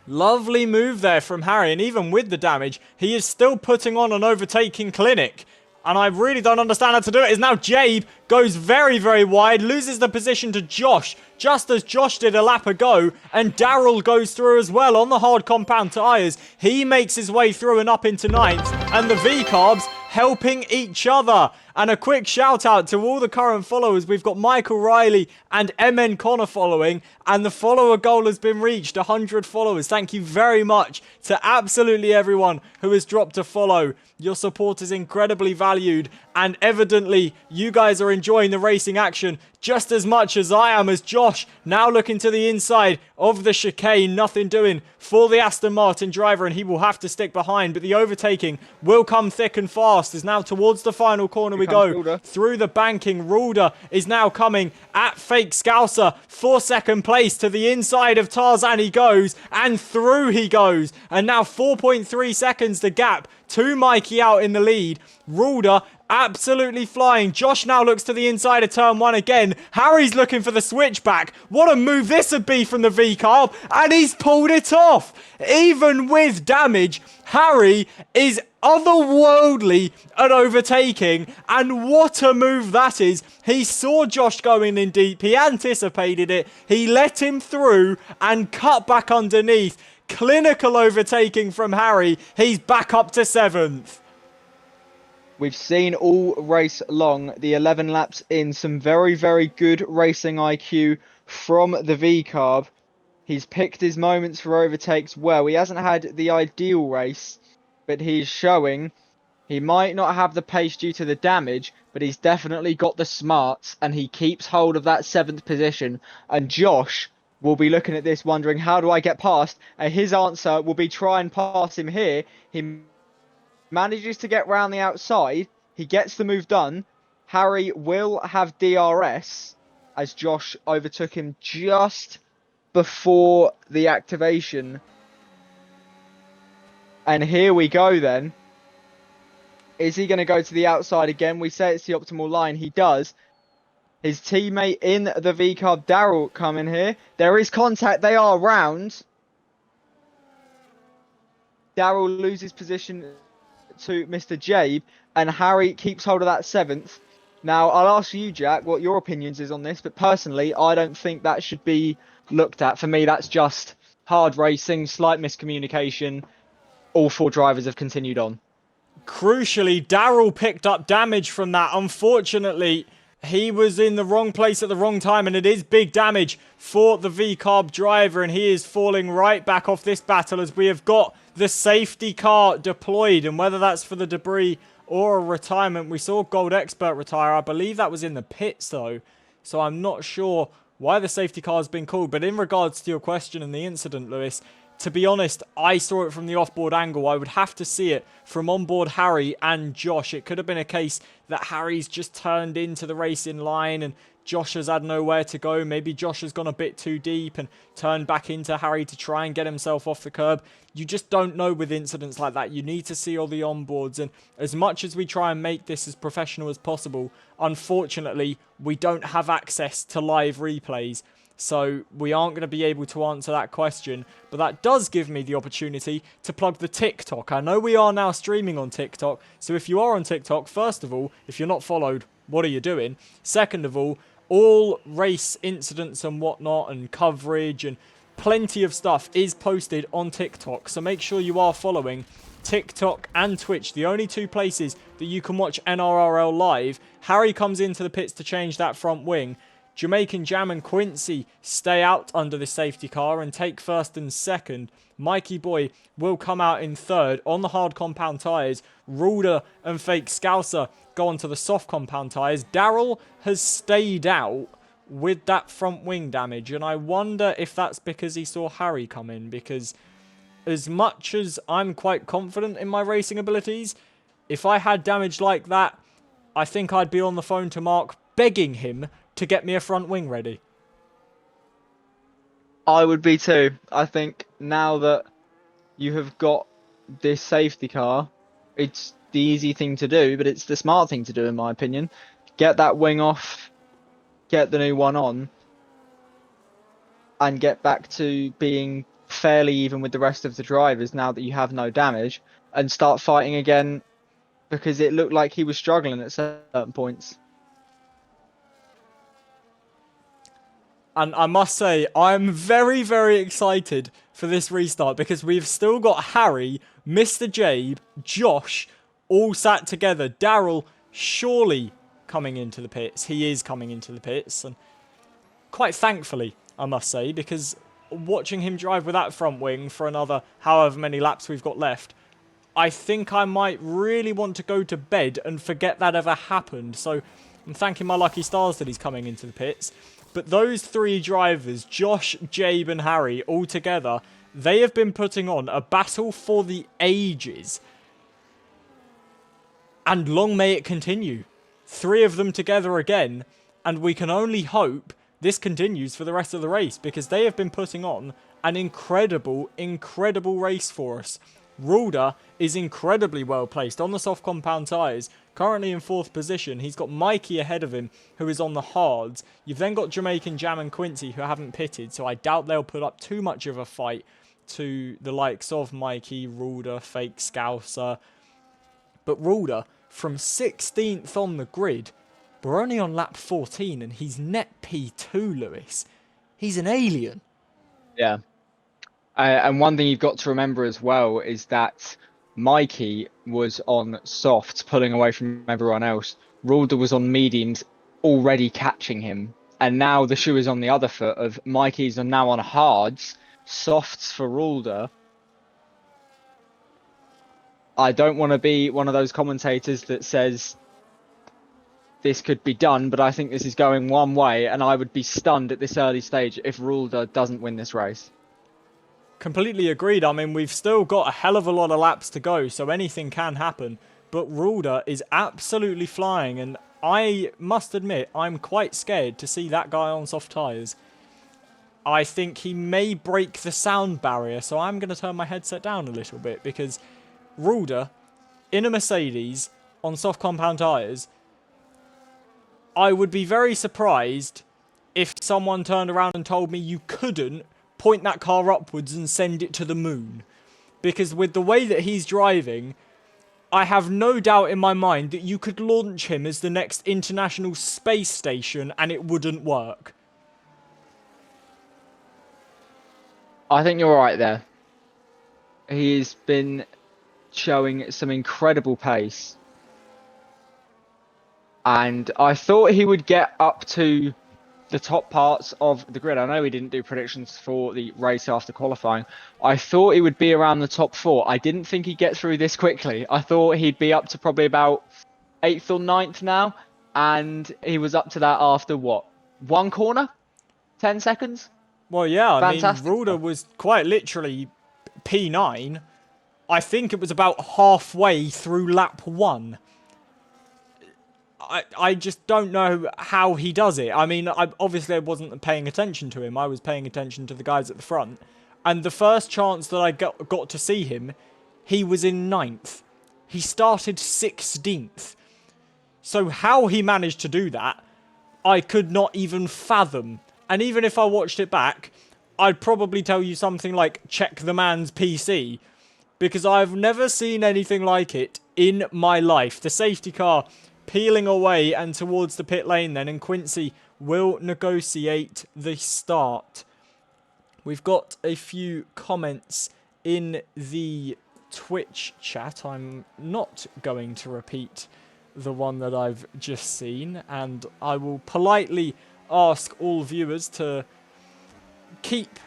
Lovely move there from Harry, and even with the damage, he is still putting on an overtaking clinic. And I really don't understand how to do it. Is now Jabe goes very, very wide, loses the position to Josh, just as Josh did a lap ago, and Daryl goes through as well on the hard compound tyres. He makes his way through and up into 9th, and the V-carbs helping each other. And a quick shout out to all the current followers. We've got Michael Riley and MN Connor following, and the follower goal has been reached, 100 followers. Thank you very much to absolutely everyone who has dropped a follow. Your support is incredibly valued, and evidently you guys are enjoying the racing action just as much as I am, as Josh now looking to the inside of the chicane. Nothing doing for the Aston Martin driver, and he will have to stick behind, but the overtaking will come thick and fast as now towards the final corner we go. Rulder. Through the banking. Rulder is now coming at Fake Scouser for 2nd place. To the inside of Tarzan he goes, and through he goes, and now 4.3 seconds the gap to Mikey out in the lead. Rulder absolutely flying. Josh now looks to the inside of turn 1 again. Harry's looking for the switchback. What a move this would be from the V-carb, and he's pulled it off. Even with damage, Harry is otherworldly at overtaking, and what a move that is. He saw Josh going in deep. He anticipated it. He let him through and cut back underneath. Clinical overtaking from Harry. He's back up to 7th. We've seen all race long the 11 laps in some very, very good racing IQ from the V-Carb. He's picked his moments for overtakes well. He hasn't had the ideal race, but he's showing he might not have the pace due to the damage, but he's definitely got the smarts, and he keeps hold of that 7th position. And Josh will be looking at this wondering, how do I get past? And his answer will be try and pass him here. He manages to get round the outside. He gets the move done. Harry will have DRS as Josh overtook him just before the activation. And here we go then. Is he going to go to the outside again? We say it's the optimal line. He does. His teammate in the V-Carb, Daryl, come in here. There is contact. They are round. Daryl loses position to Mr. Jabe, and Harry keeps hold of that 7th. Now, I'll ask you, Jack, what your opinions is on this, but personally, I don't think that should be looked at. For me, that's just hard racing, slight miscommunication. All 4 drivers have continued on. Crucially, Daryl picked up damage from that. Unfortunately, he was in the wrong place at the wrong time, and it is big damage for the V-Carb driver, and he is falling right back off this battle as we have got the safety car deployed, and whether that's for the debris or a retirement. We saw Gold Expert retire. I believe that was in the pits, though, so I'm not sure why the safety car has been called. But in regards to your question and the incident, Lewis, to be honest, I saw it from the off-board angle. I would have to see it from onboard Harry and Josh. It could have been a case that Harry's just turned into the racing line and Josh has had nowhere to go. Maybe Josh has gone a bit too deep and turned back into Harry to try and get himself off the curb. You just don't know with incidents like that. You need to see all the onboards. And as much as we try and make this as professional as possible, unfortunately, we don't have access to live replays. So we aren't going to be able to answer that question, but that does give me the opportunity to plug the TikTok. I know we are now streaming on TikTok, so if you are on TikTok, first of all, if you're not followed, what are you doing? Second of all race incidents and whatnot and coverage and plenty of stuff is posted on TikTok, so make sure you are following TikTok and Twitch, the only 2 places that you can watch NRRL live. Harry comes into the pits to change that front wing. Jamaican Jam and Quincy stay out under the safety car and take first and second. Mikey Boy will come out in third on the hard compound tyres. Ruder and Fake Scouser go onto the soft compound tyres. Daryl has stayed out with that front wing damage, and I wonder if that's because he saw Harry come in, because as much as I'm quite confident in my racing abilities, if I had damage like that, I think I'd be on the phone to Mark begging him to get me a front wing ready. I would be too. I think now that you have got this safety car, it's the easy thing to do, but it's the smart thing to do in my opinion. Get that wing off, get the new one on, and get back to being fairly even with the rest of the drivers now that you have no damage, and start fighting again, because it looked like he was struggling at certain points. And I must say, I'm very, very excited for this restart because we've still got Harry, Mr. Jabe, Josh, all sat together. Daryl surely coming into the pits. He is coming into the pits. And quite thankfully, I must say, because watching him drive with that front wing for another however many laps we've got left, I think I might really want to go to bed and forget that ever happened. So I'm thanking my lucky stars that he's coming into the pits. But those 3 drivers, Josh, Jabe and Harry, all together, they have been putting on a battle for the ages. And long may it continue. 3 of them together again, and we can only hope this continues for the rest of the race, because they have been putting on an incredible, incredible race for us. Ruder is incredibly well placed on the soft compound tyres, currently in 4th position. He's got Mikey ahead of him, who is on the hards. You've then got Jamaican Jam and Quincy, who haven't pitted, so I doubt they'll put up too much of a fight to the likes of Mikey, Ruder, Fake Scouser. But Ruder, from 16th on the grid, we're only on lap 14, and he's net P2, Lewis. He's an alien. Yeah. And one thing you've got to remember as well is that Mikey was on softs, pulling away from everyone else. Rulder was on mediums, already catching him. And now the shoe is on the other foot of Mikey's are now on hards, softs for Rulder. I don't want to be one of those commentators that says this could be done, but I think this is going one way, and I would be stunned at this early stage if Rulder doesn't win this race. Completely agreed. I mean, we've still got a hell of a lot of laps to go, so anything can happen. But Rulder is absolutely flying, and I must admit, I'm quite scared to see that guy on soft tyres. I think he may break the sound barrier, so I'm going to turn my headset down a little bit, because Rulder, in a Mercedes, on soft compound tyres, I would be very surprised if someone turned around and told me you couldn't point that car upwards and send it to the moon. Because with the way that he's driving, I have no doubt in my mind that you could launch him as the next International Space Station and it wouldn't work. I think you're right there. He's been showing some incredible pace. And I thought he would get up to the top parts of the grid. I know we didn't do predictions for the race after qualifying. I thought he would be around the top 4. I didn't think he'd get through this quickly. I thought he'd be up to probably about 8th or 9th now. And he was up to that after what? 1 corner? 10 seconds? Well, yeah, Fantastic. I mean, Rulder was quite literally P9. I think it was about halfway through lap 1. I just don't know how he does it. I mean, obviously I wasn't paying attention to him. I was paying attention to the guys at the front. And the first chance that I got to see him, he was in 9th. He started 16th. So how he managed to do that, I could not even fathom. And even if I watched it back, I'd probably tell you something like, check the man's PC. Because I've never seen anything like it in my life. The safety car peeling away and towards the pit lane then, and Quincy will negotiate the start. We've got a few comments in the Twitch chat. I'm not going to repeat the one that I've just seen, and I will politely ask all viewers to keep...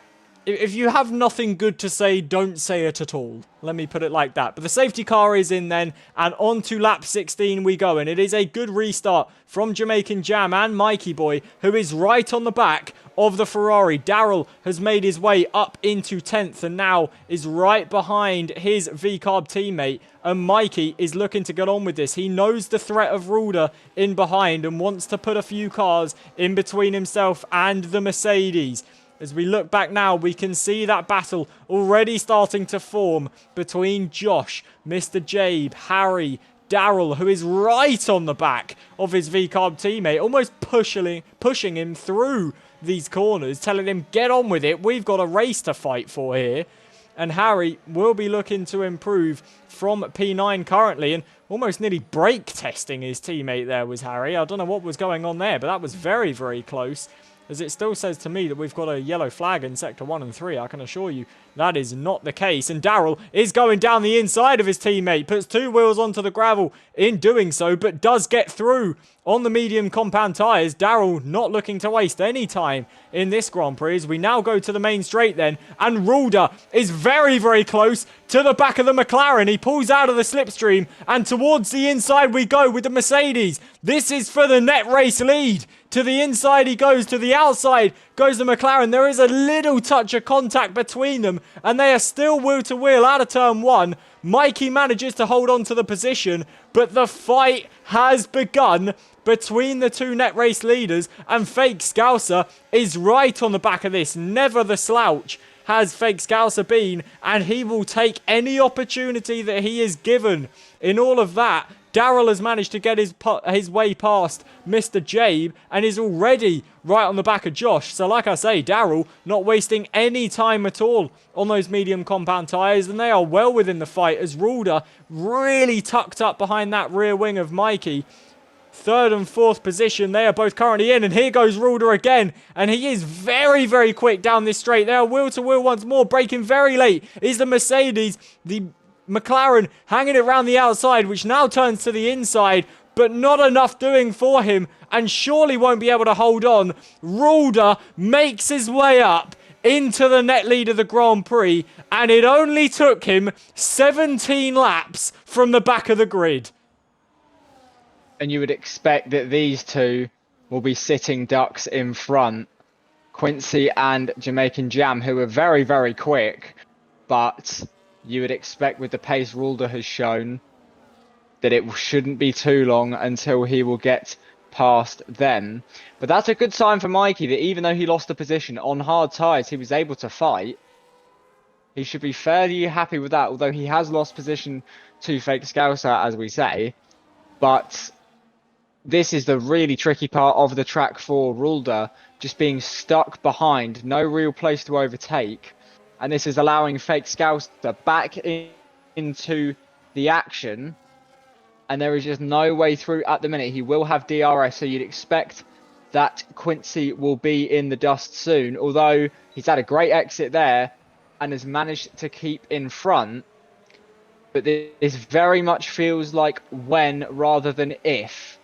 If you have nothing good to say, don't say it at all. Let me put it like that. But the safety car is in then, and on to lap 16 we go. And it is a good restart from Jamaican Jam and Mikey Boy, who is right on the back of the Ferrari. Darrell has made his way up into 10th and now is right behind his VCarb teammate. And Mikey is looking to get on with this. He knows the threat of Rulder in behind and wants to put a few cars in between himself and the Mercedes. As we look back now, we can see that battle already starting to form between Josh, Mr. Jabe, Harry, Darrell, who is right on the back of his VCarb teammate, almost pushing him through these corners, telling him, get on with it, we've got a race to fight for here. And Harry will be looking to improve from P9 currently, and almost nearly brake testing his teammate there was Harry. I don't know what was going on there, but that was very, very close. As it still says to me that we've got a yellow flag in Sector 1 and 3. I can assure you that is not the case. And Darrell is going down the inside of his teammate. Puts 2 wheels onto the gravel in doing so, but does get through on the medium compound tyres. Darrell not looking to waste any time in this Grand Prix. As we now go to the main straight then. And Rulder is very, very close to the back of the McLaren. He pulls out of the slipstream. And towards the inside we go with the Mercedes. This is for the net race lead. To the inside he goes, to the outside goes the McLaren. There is a little touch of contact between them, and they are still wheel to wheel out of turn 1. Mikey manages to hold on to the position, but the fight has begun between the 2 net race leaders, and Fake Scouser is right on the back of this. Never the slouch has Fake Scouser been, and he will take any opportunity that he is given. In all of that, Darrell has managed to get his way past Mr. Jabe and is already right on the back of Josh. So like I say, Darrell not wasting any time at all on those medium compound tyres, and they are well within the fight as Rulder really tucked up behind that rear wing of Mikey. 3rd and 4th position, they are both currently in, and here goes Rulder again, and he is very, very quick down this straight. They are wheel to wheel once more, braking very late is the Mercedes. The McLaren hanging it around the outside, which now turns to the inside, but not enough doing for him, and surely won't be able to hold on. Rulder makes his way up into the net lead of the Grand Prix, and it only took him 17 laps from the back of the grid. And you would expect that these two will be sitting ducks in front. Quincy and Jamaican Jam, who are very, very quick, but you would expect with the pace Rulder has shown that it shouldn't be too long until he will get past them. But that's a good sign for Mikey that even though he lost a position on hard tyres, he was able to fight. He should be fairly happy with that, although he has lost position to Fake Scouser, as we say. But this is the really tricky part of the track for Rulder, just being stuck behind, no real place to overtake. And this is allowing Fake Scouser back into the action. And there is just no way through at the minute. He will have DRS, so you'd expect that Quincy will be in the dust soon. Although he's had a great exit there and has managed to keep in front. But this very much feels like when rather than if.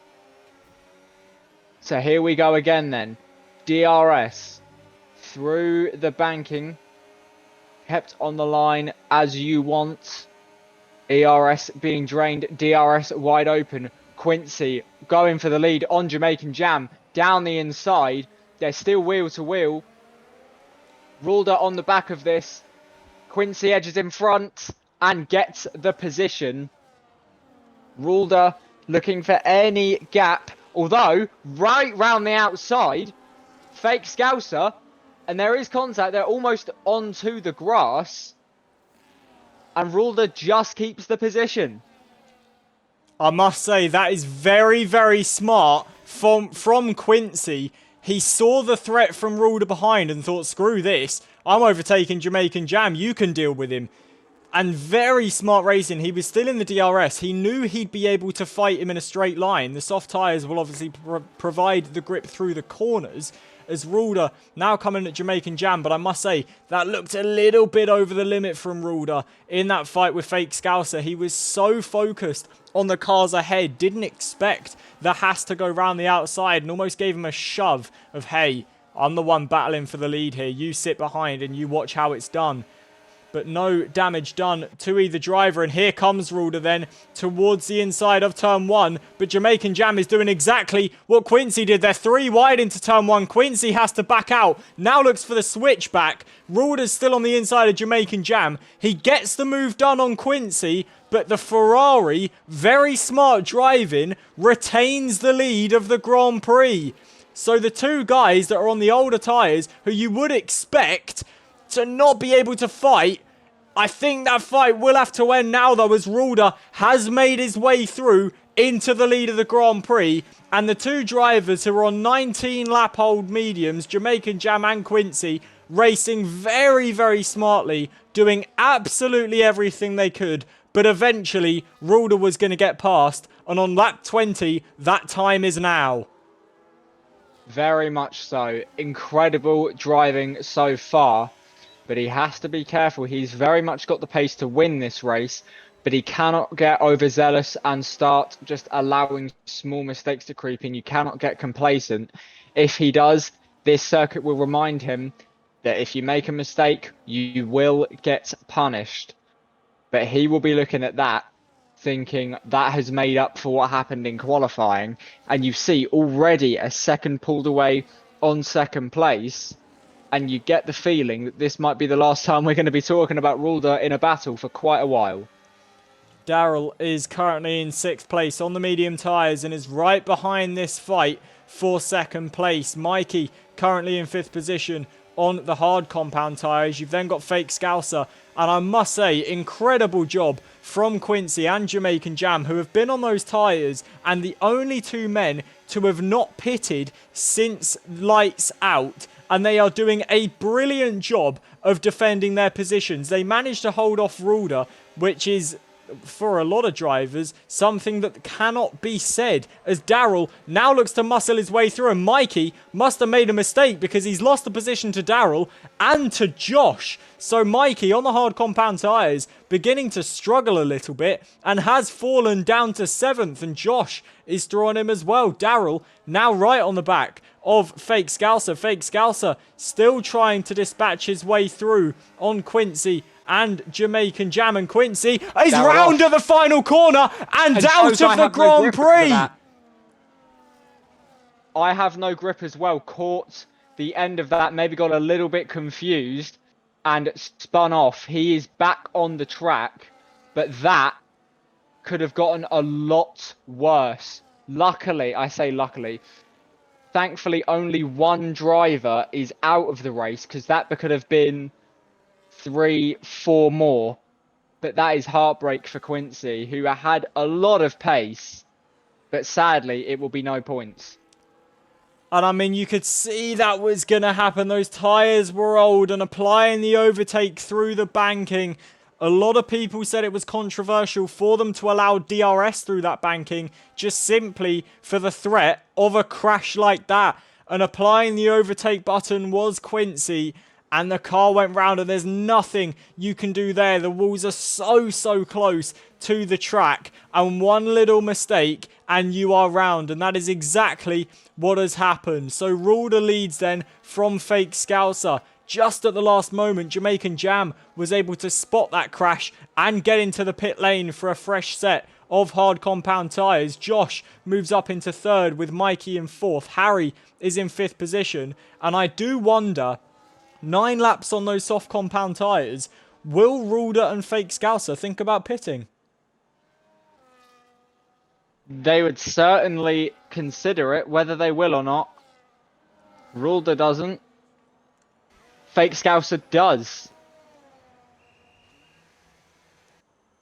So here we go again then. DRS through the banking. Kept on the line as you want. ERS being drained, DRS wide open. Quincy going for the lead on Jamaican Jam. Down the inside. They're still wheel to wheel. Rulder on the back of this. Quincy edges in front and gets the position. Rulder looking for any gap. Although, right round the outside, Fake Scouser. And there is contact. They're almost onto the grass. And Rulder just keeps the position. I must say, that is very, very smart from Quincy. He saw the threat from Rulder behind and thought, screw this. I'm overtaking Jamaican Jam. You can deal with him. And very smart racing. He was still in the DRS. He knew he'd be able to fight him in a straight line. The soft tyres will obviously provide the grip through the corners. As Rulder now coming at Jamaican Jam, but I must say, that looked a little bit over the limit from Rulder in that fight with Fake Scouser. He was so focused on the cars ahead, didn't expect the Haas to go round the outside and almost gave him a shove of, hey, I'm the one battling for the lead here. You sit behind and you watch how it's done. But no damage done to either driver. And here comes Rulder then towards the inside of turn one. But Jamaican Jam is doing exactly what Quincy did. They're 3 wide into turn one. Quincy has to back out. Now looks for the switchback. Rulder's still on the inside of Jamaican Jam. He gets the move done on Quincy. But the Ferrari, very smart driving, retains the lead of the Grand Prix. So the two guys that are on the older tyres, who you would expect to not be able to fight, I think that fight will have to end now though, as Rulder has made his way through into the lead of the Grand Prix. And the two drivers who are on 19 lap old mediums, Jamaican Jam and Quincy, racing very, very smartly, doing absolutely everything they could. But eventually, Rulder was going to get past. And on lap 20, that time is now. Very much so. Incredible driving so far. But he has to be careful. He's very much got the pace to win this race. But he cannot get overzealous and start just allowing small mistakes to creep in. You cannot get complacent. If he does, this circuit will remind him that if you make a mistake, you will get punished. But he will be looking at that, thinking that has made up for what happened in qualifying. And you see already a second pulled away on second place. And you get the feeling that this might be the last time we're going to be talking about Rulder in a battle for quite a while. Daryl is currently in 6th place on the medium tyres and is right behind this fight for 2nd place. Mikey currently in 5th position on the hard compound tyres. You've then got Fake Scouser. And I must say, incredible job from Quincy and Jamaican Jam, who have been on those tyres and the only two men to have not pitted since lights out. And they are doing a brilliant job of defending their positions. They managed to hold off Rulder, which is for a lot of drivers, something that cannot be said, as Darrell now looks to muscle his way through, and Mikey must have made a mistake because he's lost the position to Darrell and to Josh. So Mikey on the hard compound tyres beginning to struggle a little bit and has fallen down to 7th, and Josh is drawing him as well. Darrell now right on the back of Fake Scouser. Fake Scouser still trying to dispatch his way through on Quincy and Jamaican Jam, and Quincy is round at the final corner and out of the Grand Prix. I have no grip as well. Caught the end of that, maybe got a little bit confused and spun off. He is back on the track, but that could have gotten a lot worse. Luckily, I say luckily, thankfully only one driver is out of the race, because that could have been 3-4 more. But that is heartbreak for Quincy, who had a lot of pace, but sadly it will be no points. And I mean, you could see that was going to happen. Those tyres were old, and applying the overtake through the banking, a lot of people said it was controversial for them to allow DRS through that banking, just simply for the threat of a crash like that. And applying the overtake button was Quincy, and the car went round, and there's nothing you can do there. The walls are so close to the track, and one little mistake and you are round, and that is exactly what has happened. So Rulder leads then from Fake Scouser. Just at the last moment, Jamaican Jam was able to spot that crash and get into the pit lane for a fresh set of hard compound tyres. Josh moves up into 3rd with Mikey in 4th. Harry is in 5th position, and I do wonder, 9 laps on those soft compound tyres, will Rulder and Fake Scouser think about pitting? They would certainly consider it, whether they will or not. Rulder doesn't. Fake Scouser does.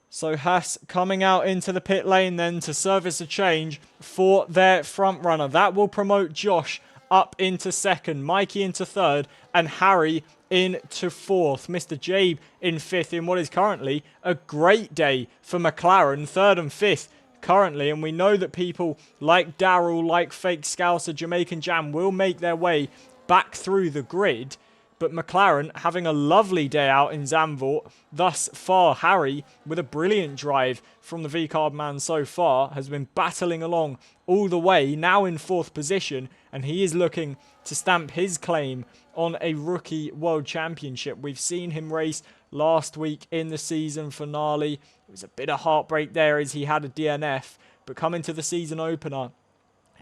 So Haas coming out into the pit lane then to service a change for their front runner. That will promote Josh up into 2nd, Mikey into 3rd, and Harry into 4th. Mr. Jabe in 5th in what is currently a great day for McLaren, 3rd and 5th currently. And we know that people like Darrell, like Fake Scouser, Jamaican Jam will make their way back through the grid. But McLaren having a lovely day out in Zandvoort. Thus far, Harry, with a brilliant drive from the V-Card man so far, has been battling along all the way, now in 4th position, and he is looking to stamp his claim on a Rookie World Championship. We've seen him race last week in the season finale. It was a bit of heartbreak there as he had a DNF, but coming to the season opener,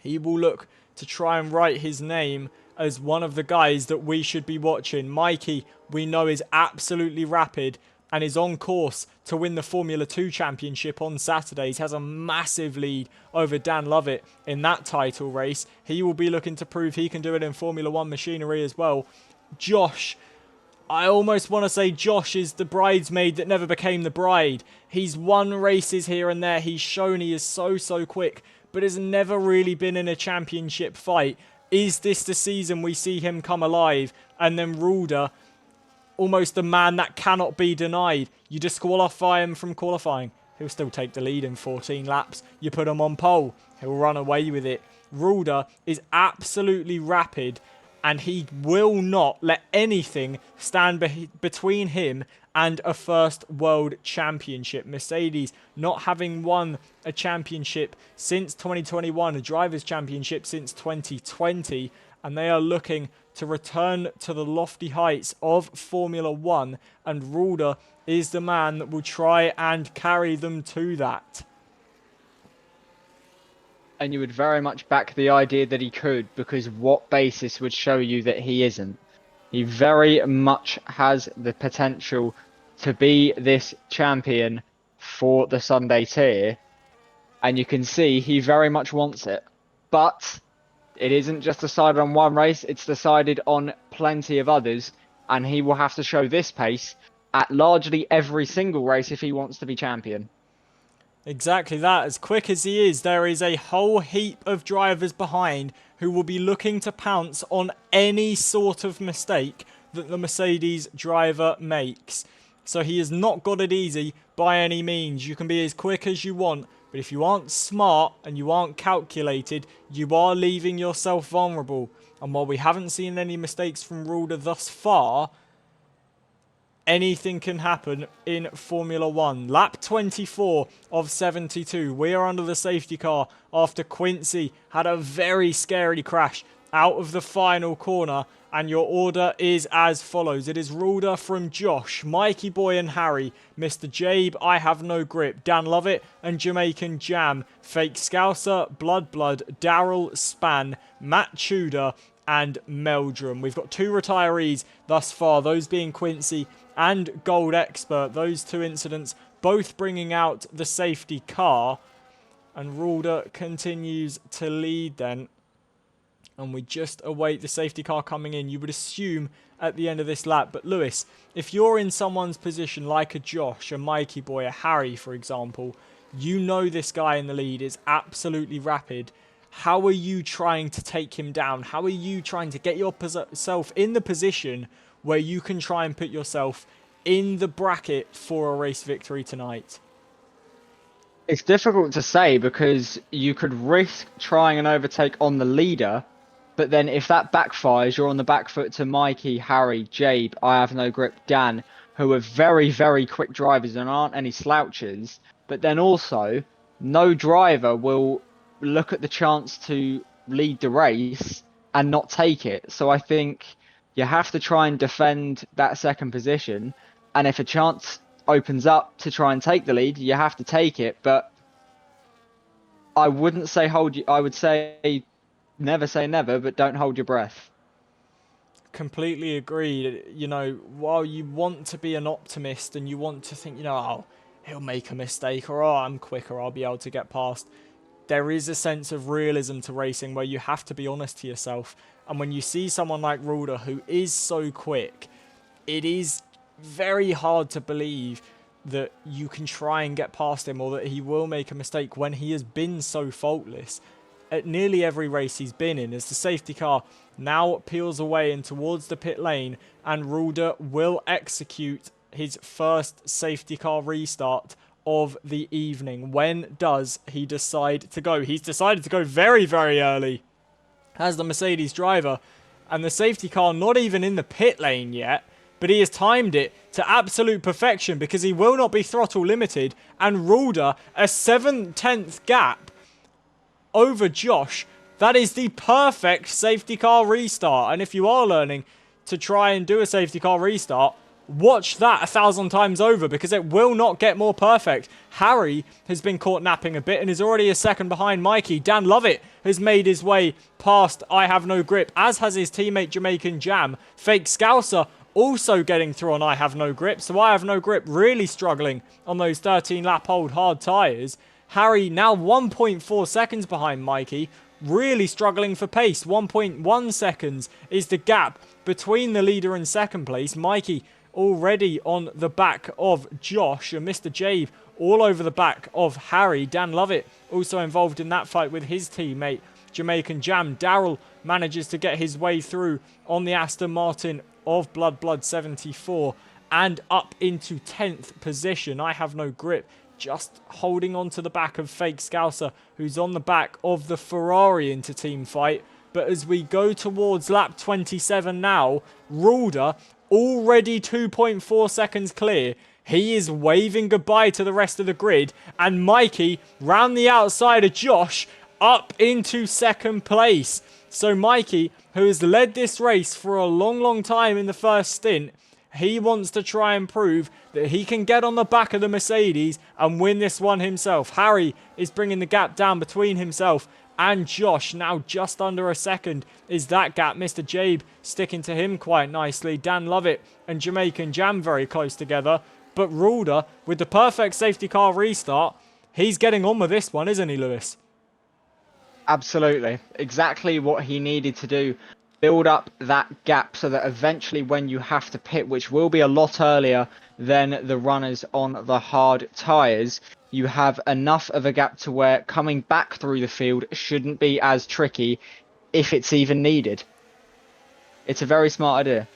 he will look to try and write his name as one of the guys that we should be watching. Mikey, we know, is absolutely rapid and is on course to win the Formula 2 Championship on Saturdays. Has a massive lead over Dan Lovett in that title race. He will be looking to prove he can do it in Formula 1 machinery as well. Josh, I almost want to say Josh is the bridesmaid that never became the bride. He's won races here and there. He's shown he is so quick, but has never really been in a championship fight. Is this the season we see him come alive? And then Rulder, almost the man that cannot be denied. You disqualify him from qualifying, he'll still take the lead in 14 laps. You put him on pole, he'll run away with it. Rulder is absolutely rapid, and he will not let anything stand between him and a first world championship. Mercedes not having won a championship since 2021, a driver's championship since 2020, and they are looking to return to the lofty heights of Formula 1, and Rulder is the man that will try and carry them to that. And you would very much back the idea that he could, because what basis would show you that he isn't? He very much has the potential to be this champion for the Sunday tier, and you can see he very much wants it. But it isn't just decided on one race, it's decided on plenty of others, and he will have to show this pace at largely every single race if he wants to be champion. Exactly that. As quick as he is, there is a whole heap of drivers behind who will be looking to pounce on any sort of mistake that the Mercedes driver makes. So he has not got it easy by any means. You can be as quick as you want, but if you aren't smart and you aren't calculated, you are leaving yourself vulnerable. And while we haven't seen any mistakes from Rulder thus far, anything can happen in Formula 1. Lap 24 of 72. We are under the safety car after Quincy had a very scary crash out of the final corner. And your order is as follows. It is Rulder from Josh, Mikey Boy and Harry, Mr. Jabe, I Have No Grip, Dan Lovett and Jamaican Jam, Fake Scouser, Blood, Daryl Span, Matt Tudor and Meldrum. We've got 2 retirees thus far, those being Quincy and Gold Expert. Those 2 incidents both bringing out the safety car. And Rulder continues to lead then. And we just await the safety car coming in. You would assume at the end of this lap. But Lewis, if you're in someone's position like a Josh, a Mikey Boy, a Harry, for example, you know this guy in the lead is absolutely rapid. How are you trying to take him down? How are you trying to get yourself in the position where you can try and put yourself in the bracket for a race victory tonight? It's difficult to say because you could risk trying an overtake on the leader, but then if that backfires, you're on the back foot to Mikey, Harry, Jabe, I Have No Grip, Dan, who are very, very quick drivers and aren't any slouches. But then also, no driver will look at the chance to lead the race and not take it. So I think you have to try and defend that second position. And if a chance opens up to try and take the lead, you have to take it. But I wouldn't say I would say never say never, but don't hold your breath. Completely agreed. You know, while you want to be an optimist and you want to think, oh, he'll make a mistake, or oh, I'm quicker, I'll be able to get past. There is a sense of realism to racing where you have to be honest to yourself. And when you see someone like Rulder who is so quick, it is very hard to believe that you can try and get past him or that he will make a mistake when he has been so faultless at nearly every race he's been in. As the safety car now peels away and towards the pit lane, and Rulder will execute his first safety car restart of the evening. When does he decide to go? He's decided to go very, very early as the Mercedes driver, and the safety car not even in the pit lane yet, but he has timed it to absolute perfection because he will not be throttle limited. And Rulder, a 7/10 gap over Josh, that is the perfect safety car restart. And if you are learning to try and do a safety car restart, watch that 1,000 times over because it will not get more perfect. Harry has been caught napping a bit and is already a second behind Mikey. Dan Lovett has made his way past I Have No Grip, as has his teammate Jamaican Jam. Fake Scouser also getting through on I Have No Grip, so I Have No Grip really struggling on those 13 lap old hard tyres. Harry now 1.4 seconds behind Mikey, really struggling for pace. 1.1 seconds is the gap between the leader and second place. Mikey already on the back of Josh, and Mr. Jabe all over the back of Harry. Dan Lovett also involved in that fight with his teammate Jamaican Jam. Daryl manages to get his way through on the Aston Martin of Blood 74 and up into 10th position. I Have No Grip just holding on to the back of Fake Scouser, who's on the back of the Ferrari into team fight. But as we go towards lap 27 now, Rulder already 2.4 seconds clear. He is waving goodbye to the rest of the grid, and Mikey round the outside of Josh up into second place. So Mikey, who has led this race for a long, long time in the first stint, he wants to try and prove that he can get on the back of the Mercedes and win this one himself. Harry is bringing the gap down between himself and Josh. Now just under a second is that gap. Mr. Jabe sticking to him quite nicely. Dan Lovett and Jamaican Jam very close together. But Rulder, with the perfect safety car restart, he's getting on with this one, isn't he, Lewis? Absolutely. Exactly what he needed to do. Build up that gap so that eventually when you have to pit, which will be a lot earlier than the runners on the hard tyres, you have enough of a gap to where coming back through the field shouldn't be as tricky if it's even needed. It's a very smart idea.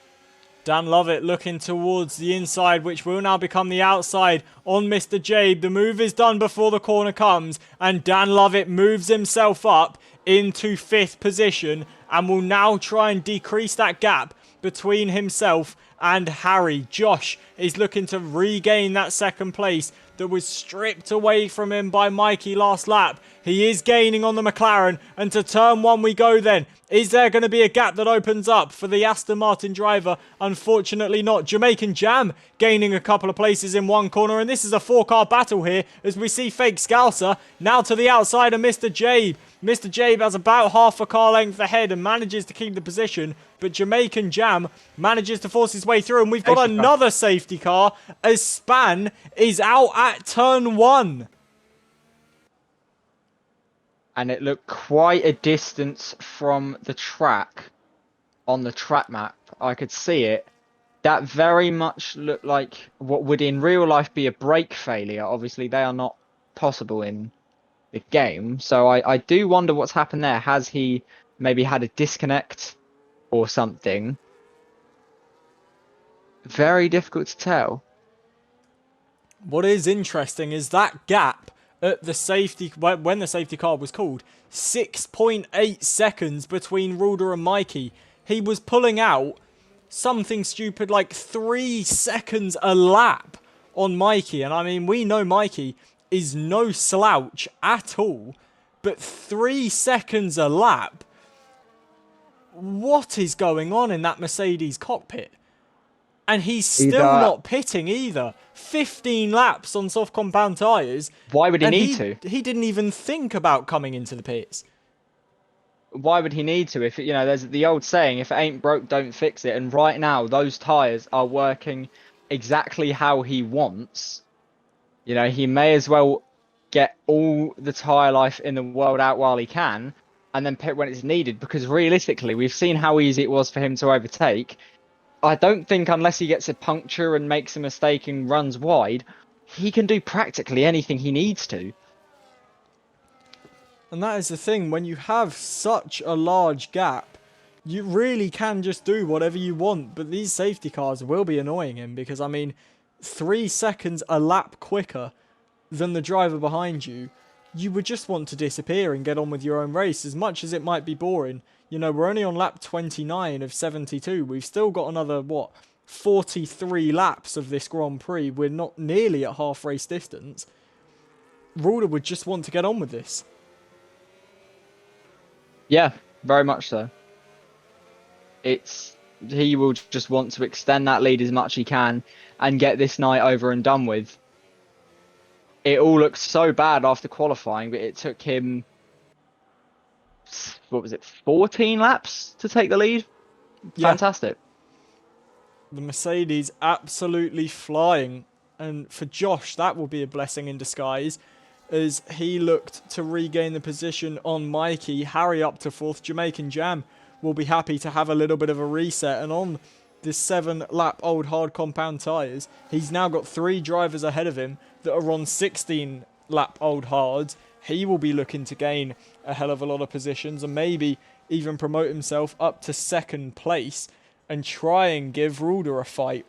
Dan Lovett looking towards the inside, which will now become the outside on Mr. Jabe. The move is done before the corner comes, and Dan Lovett moves himself up into 5th position and will now try and decrease that gap between himself and Harry. Josh is looking to regain that 2nd place that was stripped away from him by Mikey last lap. He is gaining on the McLaren, and to turn 1 we go then. Is there going to be a gap that opens up for the Aston Martin driver? Unfortunately not. Jamaican Jam gaining a couple of places in one corner, and this is a 4-car battle here as we see Fake Scouser now to the outside of Mr. Jabe. Mr. Jabe has about half a car length ahead and manages to keep the position, but Jamaican Jam manages to force his way through, and we've got another safety car as Span is out at turn 1. And it looked quite a distance from the track on the track map. I could see it. That very much looked like what would in real life be a brake failure. Obviously, they are not possible in the game. So I do wonder what's happened there. Has he maybe had a disconnect or something? Very difficult to tell. What is interesting is that gap at the safety, when the safety car was called, 6.8 seconds between Ruder and Mikey. He was pulling out something stupid like 3 seconds a lap on Mikey. And I mean, we know Mikey is no slouch at all, but 3 seconds a lap? What is going on in that Mercedes cockpit? And he's still not pitting either. 15 laps on soft compound tyres. Why would he need to? He didn't even think about coming into the pits. Why would he need to? If there's the old saying, if it ain't broke, don't fix it. And right now, those tyres are working exactly how he wants. He may as well get all the tyre life in the world out while he can, and then pit when it's needed. Because realistically, we've seen how easy it was for him to overtake. I don't think unless he gets a puncture and makes a mistake and runs wide, he can do practically anything he needs to. And that is the thing, when you have such a large gap, you really can just do whatever you want, but these safety cars will be annoying him because, I mean, 3 seconds a lap quicker than the driver behind you, you would just want to disappear and get on with your own race, as much as it might be boring. We're only on lap 29 of 72. We've still got another, 43 laps of this Grand Prix. We're not nearly at half race distance. Ruder would just want to get on with this. Yeah, very much so. He will just want to extend that lead as much as he can and get this night over and done with. It all looked so bad after qualifying, but it took him, 14 laps to take the lead? Yeah. Fantastic. The Mercedes absolutely flying. And for Josh, that will be a blessing in disguise, as he looked to regain the position on Mikey. Harry up to 4th. Jamaican Jam will be happy to have a little bit of a reset. And on the 7-lap-old hard compound tyres, he's now got 3 drivers ahead of him that are on 16-lap-old hards. He will be looking to gain a hell of a lot of positions and maybe even promote himself up to 2nd place and try and give Ruder a fight.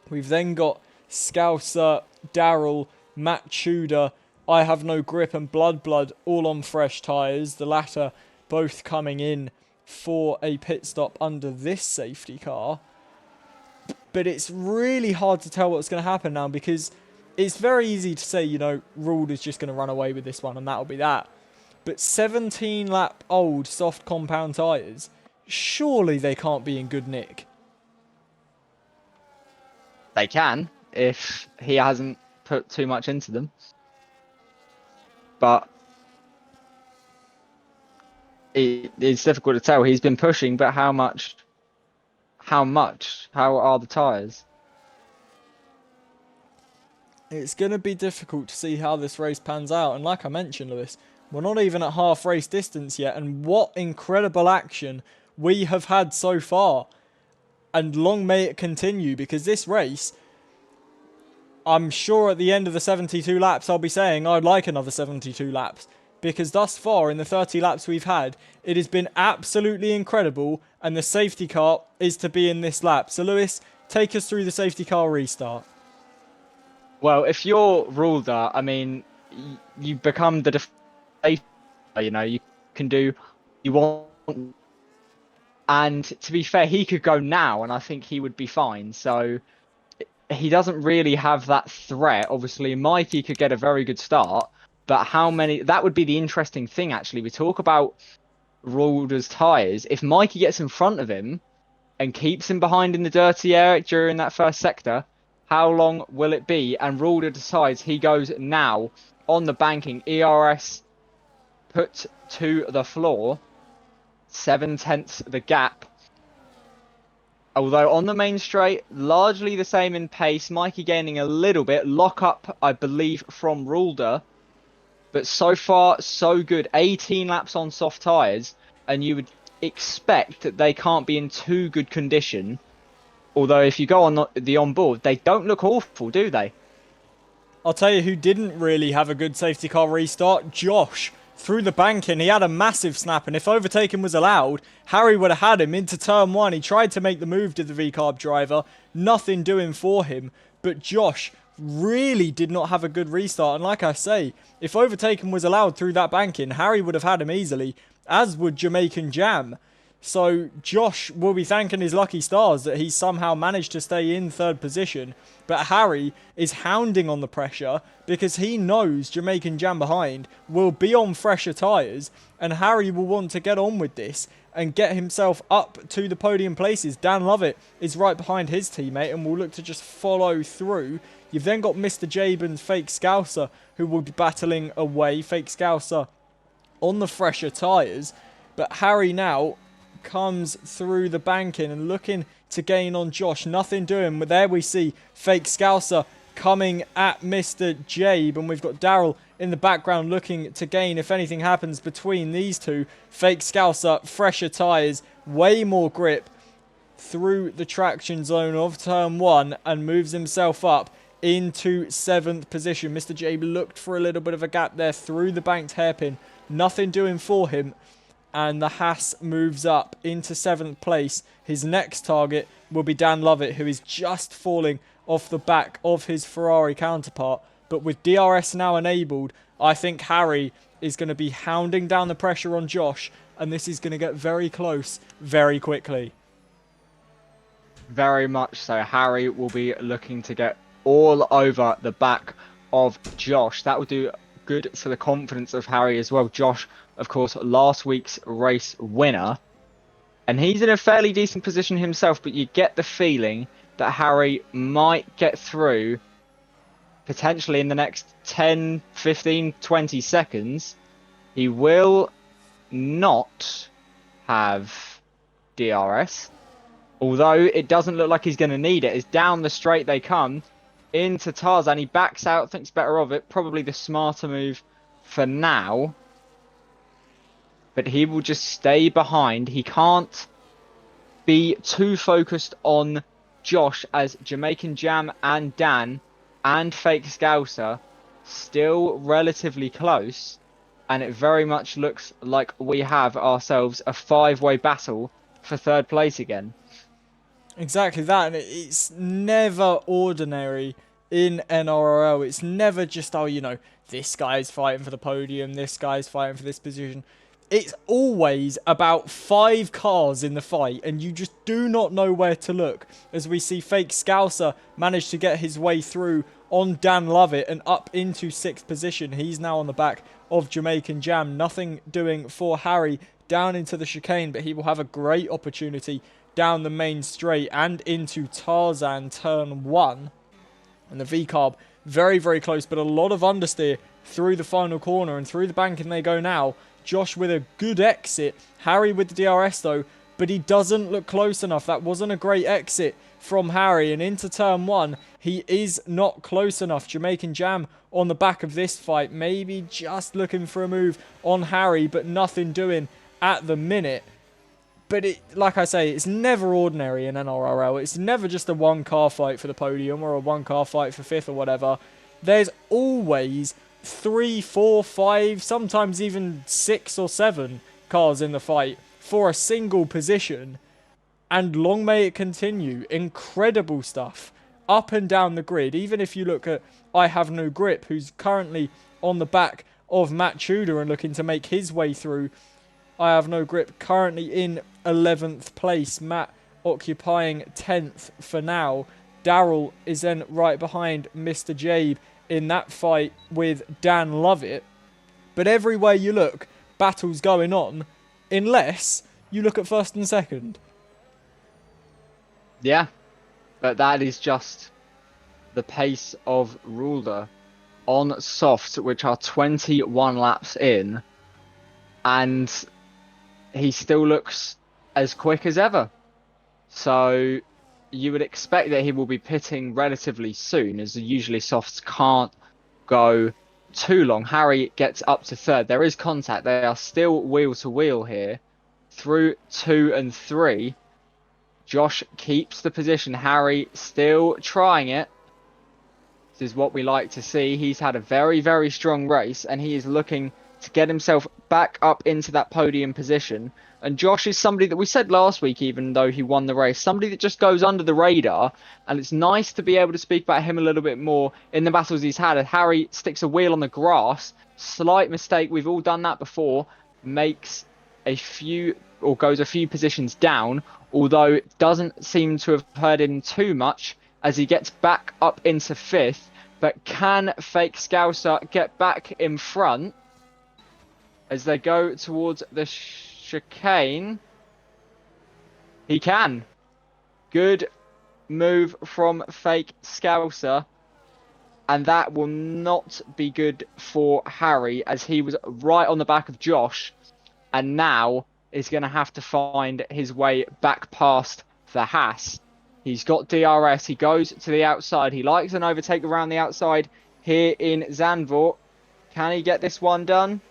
We've then got Scouser, Darrell, Matt Tudor, I Have No Grip and Blood all on fresh tyres. The latter both coming in for a pit stop under this safety car. But it's really hard to tell what's going to happen now, because it's very easy to say, Ruder's just going to run away with this one and that'll be that. But 17-lap-old soft compound tyres, surely they can't be in good nick. They can, if he hasn't put too much into them. But it's difficult to tell. He's been pushing, but how much? How are the tyres? It's going to be difficult to see how this race pans out. And like I mentioned, Lewis, we're not even at half race distance yet. And what incredible action we have had so far. And long may it continue, because this race, I'm sure at the end of the 72 laps, I'll be saying I'd like another 72 laps. Because thus far, in the 30 laps we've had, it has been absolutely incredible. And the safety car is to be in this lap. So, Lewis, take us through the safety car restart. Well, if you're Rulda, I mean, you become the defender, you know, you can do you want. And to be fair, he could go now, and I think he would be fine. So he doesn't really have that threat. Obviously, Mikey could get a very good start, but how many? That would be the interesting thing, actually. We talk about Rulda's tyres. If Mikey gets in front of him and keeps him behind in the dirty air during that first sector, how long will it be? And Rulda decides he goes now on the banking. ERS put to the floor. 7/10 the gap. Although on the main straight, largely the same in pace. Mikey gaining a little bit. Lock up, I believe, from Rulda. But so far, so good. 18 laps on soft tyres. And you would expect that they can't be in too good condition. Although if you go on the onboard, they don't look awful, do they? I'll tell you who didn't really have a good safety car restart. Josh. Through the banking, he had a massive snap, and if overtaking was allowed, Harry would have had him into turn 1. He tried to make the move to the V-carb driver, nothing doing for him, but Josh really did not have a good restart, and like I say, if overtaking was allowed through that banking, Harry would have had him easily, as would Jamaican Jam. So Josh will be thanking his lucky stars that he somehow managed to stay in third position. But Harry is hounding on the pressure because he knows Jamaican Jam behind will be on fresher tyres. And Harry will want to get on with this and get himself up to the podium places. Dan Lovett is right behind his teammate and will look to just follow through. You've then got Mr. Jabin's Fake Scouser who will be battling away. Fake Scouser on the fresher tyres. But Harry now comes through the banking and looking to gain on Josh. Nothing doing. But there we see Fake Scouser coming at Mr. Jabe. And we've got Daryl in the background looking to gain if anything happens between these two. Fake Scouser, fresher tyres, way more grip through the traction zone of turn 1 and moves himself up into 7th position. Mr. Jabe looked for a little bit of a gap there through the banked hairpin. Nothing doing for him. And the Haas moves up into 7th place. His next target will be Dan Lovett, who is just falling off the back of his Ferrari counterpart. But with DRS now enabled, I think Harry is going to be hounding down the pressure on Josh. And this is going to get very close very quickly. Very much so. Harry will be looking to get all over the back of Josh. That will do good for the confidence of Harry as well. Josh, of course, last week's race winner. And he's in a fairly decent position himself, but you get the feeling that Harry might get through potentially in the next 10, 15, 20 seconds. He will not have DRS. Although it doesn't look like he's going to need it. It's down the straight they come into Tarzan. He backs out, thinks better of it. Probably the smarter move for now. But he will just stay behind. He can't be too focused on Josh as Jamaican Jam and Dan and Fake Scouser still relatively close. And it very much looks like we have ourselves a 5-way battle for third place again. Exactly that, and it's never ordinary in NRRL. It's never just, oh, you know, this guy's fighting for the podium, this guy's fighting for this position. It's always about 5 cars in the fight, and you just do not know where to look. As we see Fake Scouser manage to get his way through on Dan Lovett and up into 6th position. He's now on the back of Jamaican Jam. Nothing doing for Harry down into the chicane, but he will have a great opportunity down the main straight and into Tarzan turn 1. And the V-carb very, very close, but a lot of understeer through the final corner and through the banking they go now. Josh with a good exit. Harry with the DRS though, but he doesn't look close enough. That wasn't a great exit from Harry. And into turn 1, he is not close enough. Jamaican Jam on the back of this fight. Maybe just looking for a move on Harry, but nothing doing at the minute. But it, like I say, it's never ordinary in NRRL. It's never just a 1-car fight for the podium or a 1-car fight for 5th or whatever. There's always 3, 4, 5, sometimes even 6 or 7 cars in the fight for a single position. And long may it continue. Incredible stuff. Up and down the grid. Even if you look at I Have No Grip, who's currently on the back of Matt Tudor and looking to make his way through. I Have No Grip currently in 11th place. Matt occupying 10th for now. Daryl is then right behind Mr. Jabe in that fight with Dan Lovett. But everywhere you look, battles going on, unless you look at first and second. Yeah, but that is just the pace of Ruler on softs, which are 21 laps in, and he still looks as quick as ever. So you would expect that he will be pitting relatively soon, as usually softs can't go too long. Harry gets up to third. There is contact. They are still wheel to wheel here through 2 and 3. Josh keeps the position. Harry still trying it. This is what we like to see. He's had a very, very strong race, and he is looking to get himself back up into that podium position. And Josh is somebody that we said last week, even though he won the race, somebody that just goes under the radar. And it's nice to be able to speak about him a little bit more in the battles he's had. Harry sticks a wheel on the grass. Slight mistake. We've all done that before. Makes a few, or goes a few positions down, although it doesn't seem to have hurt him too much as he gets back up into 5th. But can Fake Scouser get back in front as they go towards the chicane? He can. Good move from Fake Scouser. And that will not be good for Harry, as he was right on the back of Josh. And now is going to have to find his way back past the Haas. He's got DRS. He goes to the outside. He likes an overtake around the outside here in Zandvoort. Can he get this one done?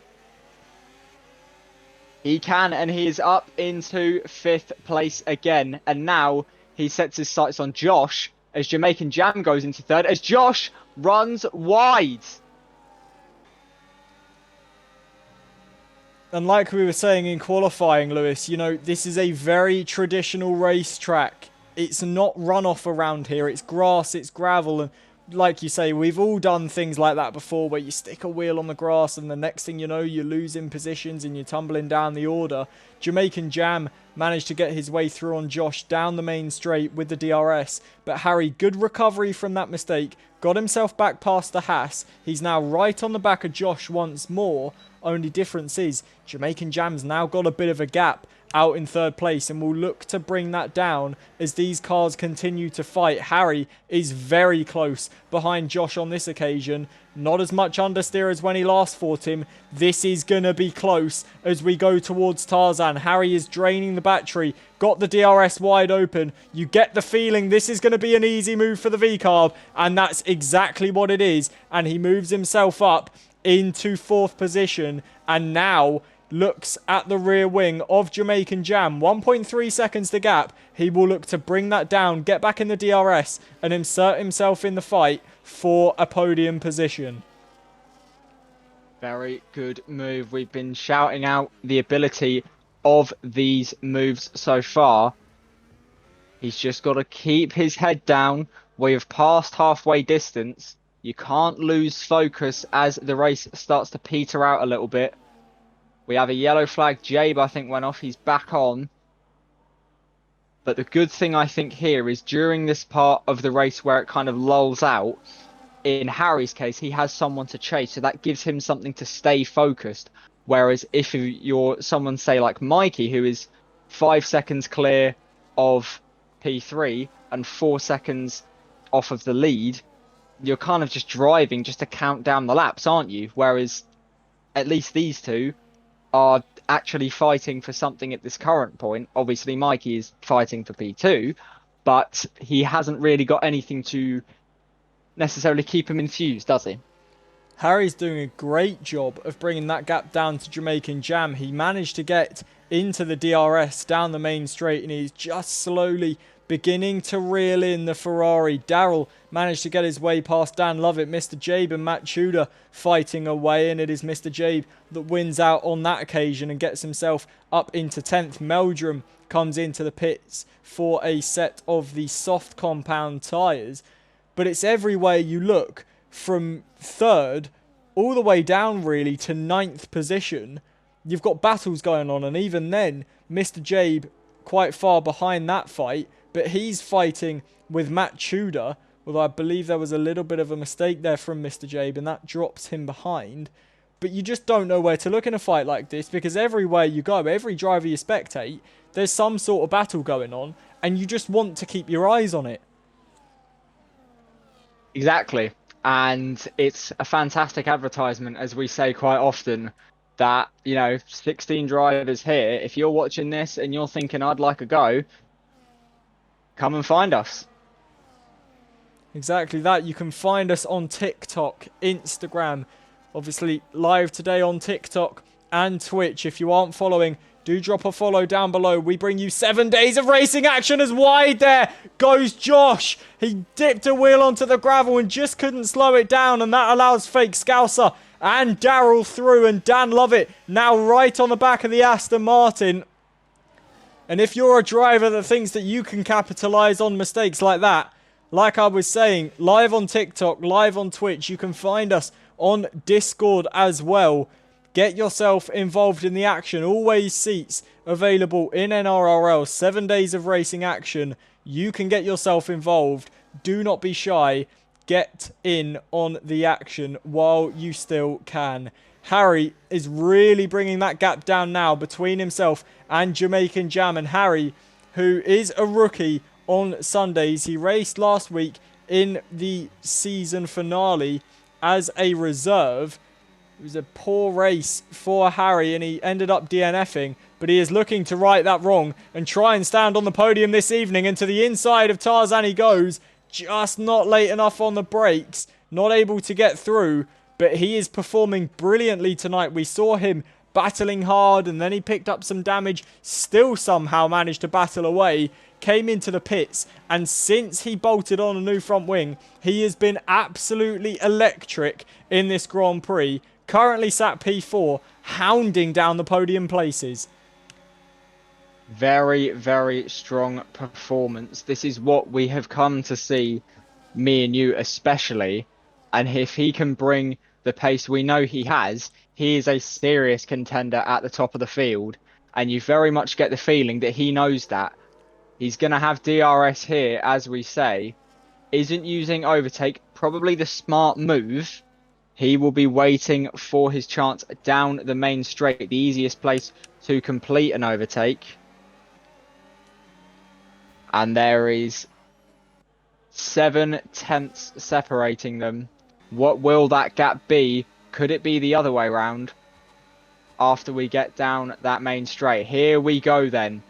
He can, and he is up into 5th place again. And now he sets his sights on Josh as Jamaican Jam goes into 3rd, as Josh runs wide. And like we were saying in qualifying, Lewis, you know, this is a very traditional racetrack. It's not runoff around here. It's grass, it's gravel, and like you say, we've all done things like that before where you stick a wheel on the grass and the next thing you know, you're losing positions and you're tumbling down the order. Jamaican Jam managed to get his way through on Josh down the main straight with the DRS, but Harry, good recovery from that mistake, got himself back past the Haas. He's now right on the back of Josh once more. Only difference is Jamaican Jam's now got a bit of a gap out in 3rd place and will look to bring that down as these cars continue to fight. Harry is very close behind Josh on this occasion. Not as much understeer as when he last fought him. This is going to be close as we go towards Tarzan. Harry is draining the battery. Got the DRS wide open. You get the feeling this is going to be an easy move for the V-Carb, and that's exactly what it is. And he moves himself up into 4th position and now looks at the rear wing of Jamaican Jam. 1.3 seconds to gap. He will look to bring that down, get back in the DRS and insert himself in the fight for a podium position. Very good move. We've been shouting out the ability of these moves so far. He's just got to keep his head down. We've passed halfway distance. You can't lose focus as the race starts to peter out a little bit. We have a yellow flag. Jabe, I think, went off. He's back on. But the good thing, I think, here is during this part of the race where it kind of lulls out, in Harry's case, he has someone to chase. So that gives him something to stay focused. Whereas if you're someone, say, like Mikey, who is 5 seconds clear of P3 and 4 seconds off of the lead, you're kind of just driving just to count down the laps, aren't you? Whereas at least these two are actually fighting for something at this current point. Obviously, Mikey is fighting for P2, but he hasn't really got anything to necessarily keep him infused, does he? Harry's doing a great job of bringing that gap down to Jamaican Jam. He managed to get into the DRS down the main straight and he's just slowly beginning to reel in the Ferrari. Darrell managed to get his way past Dan Lovett, Mr. Jabe and Matt Tudor fighting away, and it is Mr. Jabe that wins out on that occasion and gets himself up into 10th. Meldrum comes into the pits for a set of the soft compound tyres, but it's everywhere you look, from 3rd all the way down really to 9th position. You've got battles going on, and even then, Mr. Jabe quite far behind that fight, but he's fighting with Matt Tudor, although I believe there was a little bit of a mistake there from Mr. Jabe, and that drops him behind. But you just don't know where to look in a fight like this, because everywhere you go, every driver you spectate, there's some sort of battle going on, and you just want to keep your eyes on it. Exactly. And it's a fantastic advertisement, as we say quite often, that, 16 drivers here, if you're watching this and you're thinking, I'd like a go, come and find us. Exactly that. You can find us on TikTok, Instagram, obviously live today on TikTok and Twitch. If you aren't following, do drop a follow down below. We bring you 7 days of racing action. As wide there goes Josh. He dipped a wheel onto the gravel and just couldn't slow it down, and that allows Fake Scouser and Darrell through, and Dan Lovett now right on the back of the Aston Martin. And if you're a driver that thinks that you can capitalise on mistakes like that, like I was saying, live on TikTok, live on Twitch, you can find us on Discord as well. Get yourself involved in the action. Always seats available in NRRL. 7 days of racing action. You can get yourself involved. Do not be shy. Get in on the action while you still can. Harry is really bringing that gap down now between himself and Jamaican Jam. And Harry, who is a rookie on Sundays, he raced last week in the season finale as a reserve. It was a poor race for Harry, and he ended up DNFing, but he is looking to right that wrong and try and stand on the podium this evening. And to the inside of Tarzan he goes, just not late enough on the brakes, not able to get through, but he is performing brilliantly tonight. We saw him battling hard, and then he picked up some damage, still somehow managed to battle away, came into the pits, and since he bolted on a new front wing, he has been absolutely electric in this Grand Prix. Currently sat P4, hounding down the podium places. Very, very strong performance. This is what we have come to see, me and you especially. And if he can bring the pace we know he has, he is a serious contender at the top of the field. And you very much get the feeling that he knows that. He's going to have DRS here, as we say. Isn't using overtake probably the smart move. He will be waiting for his chance down the main straight, the easiest place to complete an overtake. And there is 7 tenths separating them. What will that gap be? Could it be the other way round after we get down that main straight? Here we go then.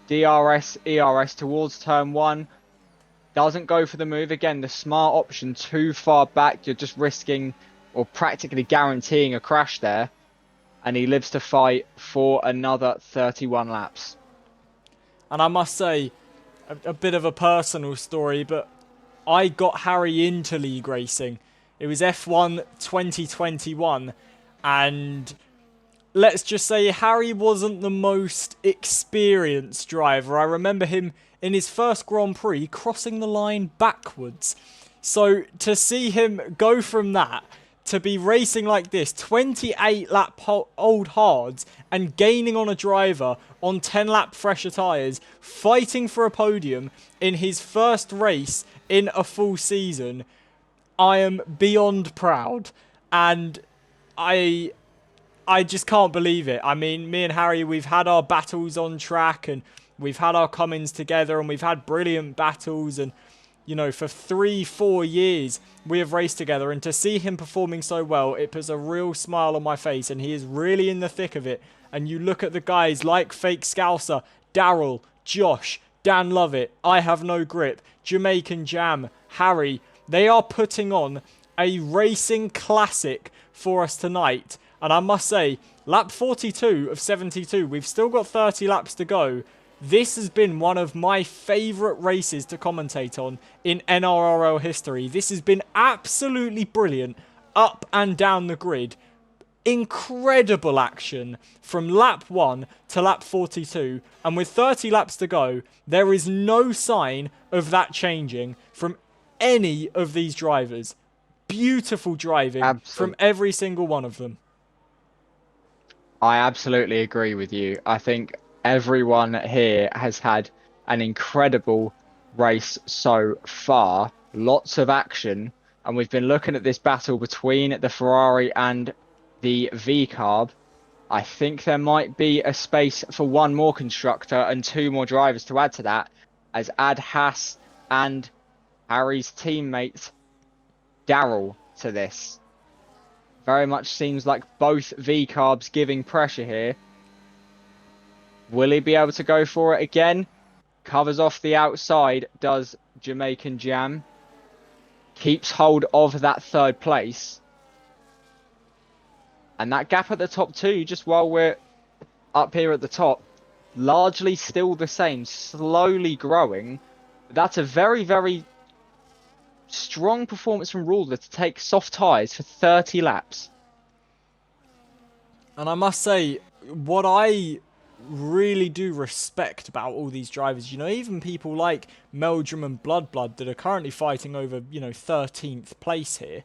DRS, ERS towards turn 1. Doesn't go for the move. Again, the smart option, too far back. You're just risking or practically guaranteeing a crash there. And he lives to fight for another 31 laps. And I must say, a bit of a personal story, but I got Harry into league racing. It was F1 2021, and let's just say Harry wasn't the most experienced driver. I remember him in his first Grand Prix crossing the line backwards. So to see him go from that to be racing like this, 28 lap old hards, and gaining on a driver on 10 lap fresher tyres, fighting for a podium in his first race in a full season, I am beyond proud. And I just can't believe it. I mean, me and Harry, we've had our battles on track, and we've had our come-ins together, and we've had brilliant battles, and you know, for 3-4 years we have raced together, and to see him performing so well, it puts a real smile on my face, and he is really in the thick of it. And you look at the guys like Fake Scouser, Darrell, Josh, Dan Lovett, I Have No Grip, Jamaican Jam, Harry. They are putting on a racing classic for us tonight. And I must say, lap 42 of 72, we've still got 30 laps to go. This has been one of my favourite races to commentate on in NRRL history. This has been absolutely brilliant, up and down the grid. Incredible action from lap 1 to lap 42, and with 30 laps to go, there is no sign of that changing from any of these drivers. Beautiful driving from every single one of them. I absolutely agree with you. I think everyone here has had an incredible race so far. Lots of action, and we've been looking at this battle between the Ferrari and the V-Carb. I think there might be a space for one more constructor and two more drivers to add to that, as add Haas and Harry's teammate Darrell to this. Very much seems like both V-Carbs giving pressure here. Will he be able to go for it again? Covers off the outside, does Jamaican Jam. Keeps hold of that third place. And that gap at the top too, just while we're up here at the top, largely still the same, slowly growing. That's a very, very strong performance from Ruler to take soft tyres for 30 laps. And I must say, what I really do respect about all these drivers, even people like Meldrum and Blood that are currently fighting over, 13th place here,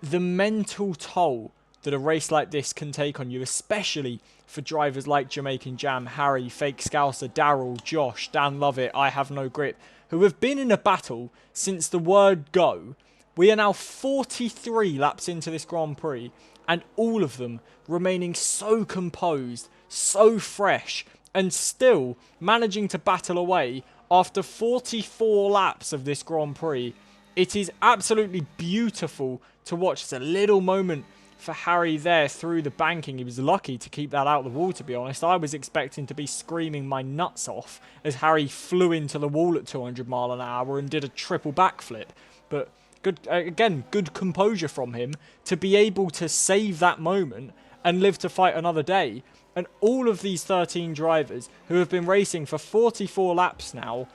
the mental toll that a race like this can take on you, especially for drivers like Jamaican Jam, Harry, Fake Scouser, Darrell, Josh, Dan Lovett, I Have No Grip, who have been in a battle since the word go. We are now 43 laps into this Grand Prix, and all of them remaining so composed, so fresh, and still managing to battle away after 44 laps of this Grand Prix. It is absolutely beautiful to watch. It's a little moment for Harry there through the banking. He was lucky to keep that out of the wall, to be honest. I was expecting to be screaming my nuts off as Harry flew into the wall at 200 mile an hour and did a triple backflip. But good composure from him to be able to save that moment and live to fight another day. And all of these 13 drivers who have been racing for 44 laps now,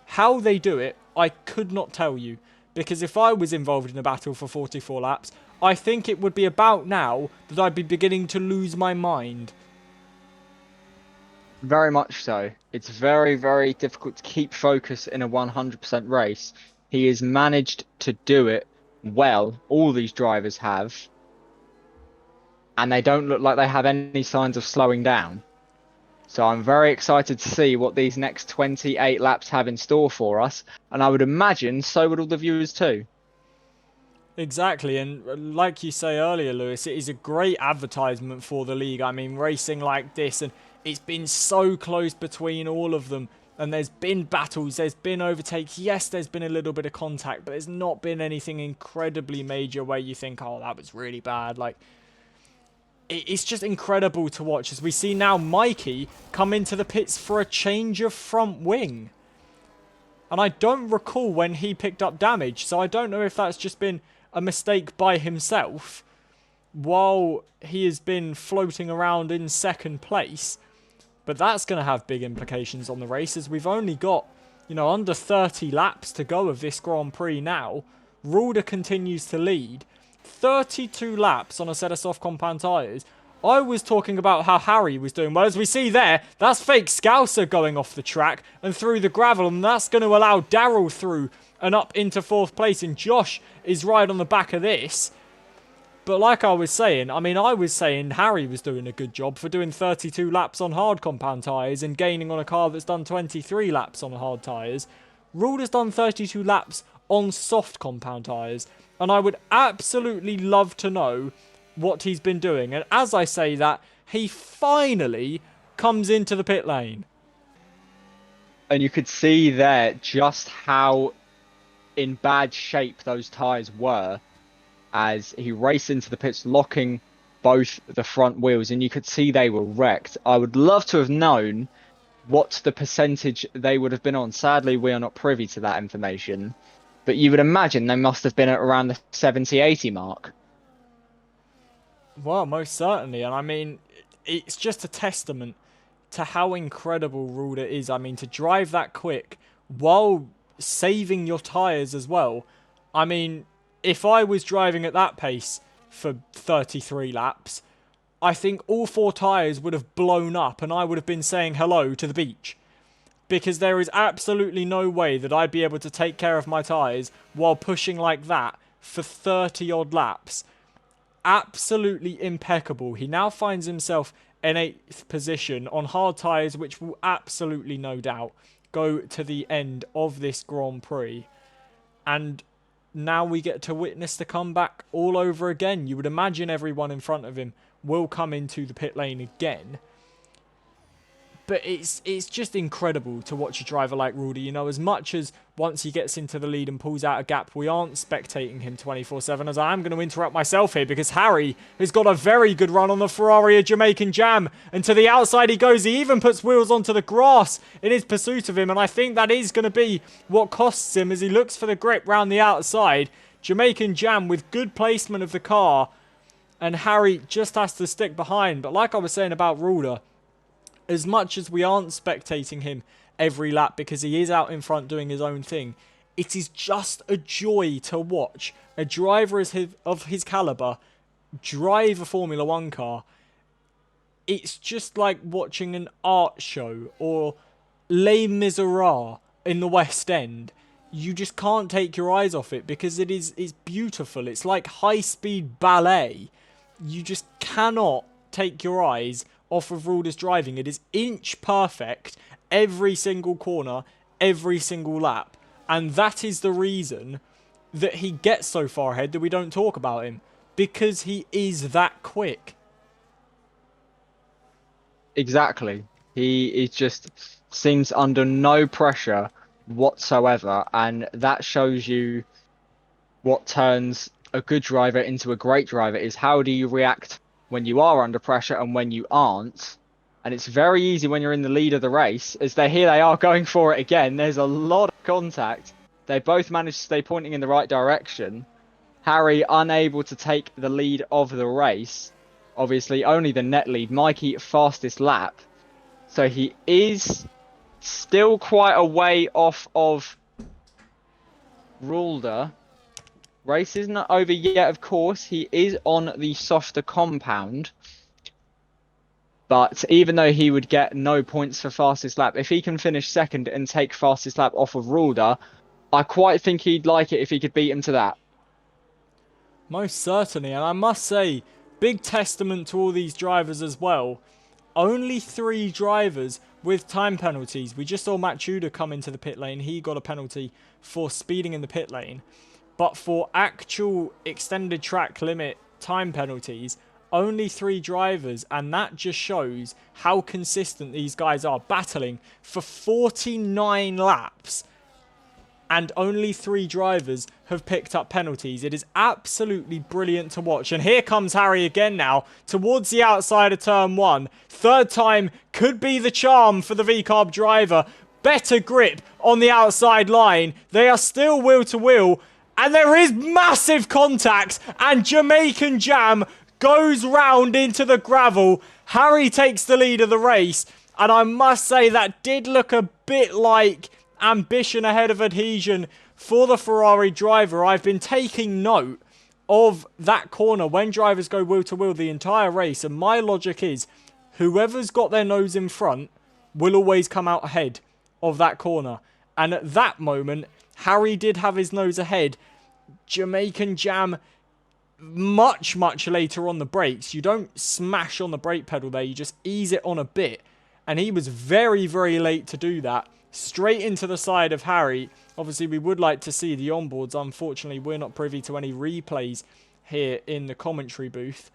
how they do it, I could not tell you. Because if I was involved in a battle for 44 laps, I think it would be about now that I'd be beginning to lose my mind. Very much so. It's very, very difficult to keep focus in a 100% race. He has managed to do it well. All these drivers have. And they don't look like they have any signs of slowing down. So I'm very excited to see what these next 28 laps have in store for us. And I would imagine so would all the viewers too. Exactly, and like you say earlier, Lewis, it is a great advertisement for the league. I mean, racing like this, and it's been so close between all of them, and there's been battles, there's been overtakes. Yes, there's been a little bit of contact, but there's not been anything incredibly major where you think, oh, that was really bad. Like, it's just incredible to watch as we see now Mikey come into the pits for a change of front wing. And I don't recall when he picked up damage, so I don't know if that's just been a mistake by himself while he has been floating around in second place. But that's going to have big implications on the race as we've only got, under 30 laps to go of this Grand Prix now. Rulder continues to lead. 32 laps on a set of soft compound tyres. I was talking about how Harry was doing well. As we see there, that's Fake Scouser going off the track and through the gravel, and that's going to allow Darrell through and up into 4th place, and Josh is right on the back of this. But like I was saying, I was saying Harry was doing a good job for doing 32 laps on hard compound tyres and gaining on a car that's done 23 laps on hard tyres. Ruler's done 32 laps on soft compound tyres, and I would absolutely love to know what he's been doing. And as I say that, he finally comes into the pit lane. And you could see there just how in bad shape those tyres were as he raced into the pits, locking both the front wheels, and you could see they were wrecked. I would love to have known what the percentage they would have been on. Sadly, we are not privy to that information, but you would imagine they must have been at around the 70-80 mark. Well, most certainly. And it's just a testament to how incredible Rulda is. I mean, to drive that quick while saving your tyres as well. I mean, if I was driving at that pace for 33 laps, I think all 4 tyres would have blown up and I would have been saying hello to the beach. Because there is absolutely no way that I'd be able to take care of my tyres while pushing like that for 30 odd laps. Absolutely impeccable. He now finds himself in 8th position on hard tyres, which will absolutely, no doubt, go to the end of this Grand Prix. And now we get to witness the comeback all over again. You would imagine everyone in front of him will come into the pit lane again. But it's just incredible to watch a driver like Rulda. You know, as much as once he gets into the lead and pulls out a gap, we aren't spectating him 24/7, as I am going to interrupt myself here because Harry has got a very good run on the Ferrari of Jamaican Jam. And to the outside he goes. He even puts wheels onto the grass in his pursuit of him. And I think that is going to be what costs him as he looks for the grip round the outside. Jamaican Jam with good placement of the car. And Harry just has to stick behind. But like I was saying about Rulda, as much as we aren't spectating him every lap because he is out in front doing his own thing, it is just a joy to watch a driver of his caliber drive a Formula 1 car. It's just like watching an art show or Les Miserables in the West End. You just can't take your eyes off it because it's beautiful. It's like high-speed ballet. You just cannot take your eyes off of Rulda's driving. It is inch perfect every single corner, every single lap. And that is the reason that he gets so far ahead that we don't talk about him. Because he is that quick. Exactly. He just seems under no pressure whatsoever. And that shows you what turns a good driver into a great driver is how do you react when you are under pressure and when you aren't. And it's very easy when you're in the lead of the race, as they are going for it again. There's a lot of contact. They both managed to stay pointing in the right direction. Harry unable to take the lead of the race. Obviously, only the net lead. Mikey, fastest lap. So he is still quite a way off of Rulda. Race isn't over yet, of course. He is on the softer compound. But even though he would get no points for fastest lap, if he can finish second and take fastest lap off of Rulda, I quite think he'd like it if he could beat him to that. Most certainly. And I must say, big testament to all these drivers as well. Only 3 drivers with time penalties. We just saw Matt Tudor come into the pit lane. He got a penalty for speeding in the pit lane. But for actual extended track limit time penalties, only 3 drivers. And that just shows how consistent these guys are, battling for 49 laps. And only 3 drivers have picked up penalties. It is absolutely brilliant to watch. And here comes Harry again now, towards the outside of turn 1. Third time could be the charm for the VCARB driver. Better grip on the outside line. They are still wheel to wheel. And there is massive contact. And Jamaican Jam goes round into the gravel. Harry takes the lead of the race. And I must say that did look a bit like ambition ahead of adhesion for the Ferrari driver. I've been taking note of that corner when drivers go wheel to wheel the entire race. And my logic is whoever's got their nose in front will always come out ahead of that corner. And at that moment, Harry did have his nose ahead. Jamaican Jam much later on the brakes. You don't smash on the brake pedal there. You just ease it on a bit. And he was very late to do that. Straight into the side of Harry. Obviously, we would like to see the onboards. Unfortunately, we're not privy to any replays here in the commentary booth.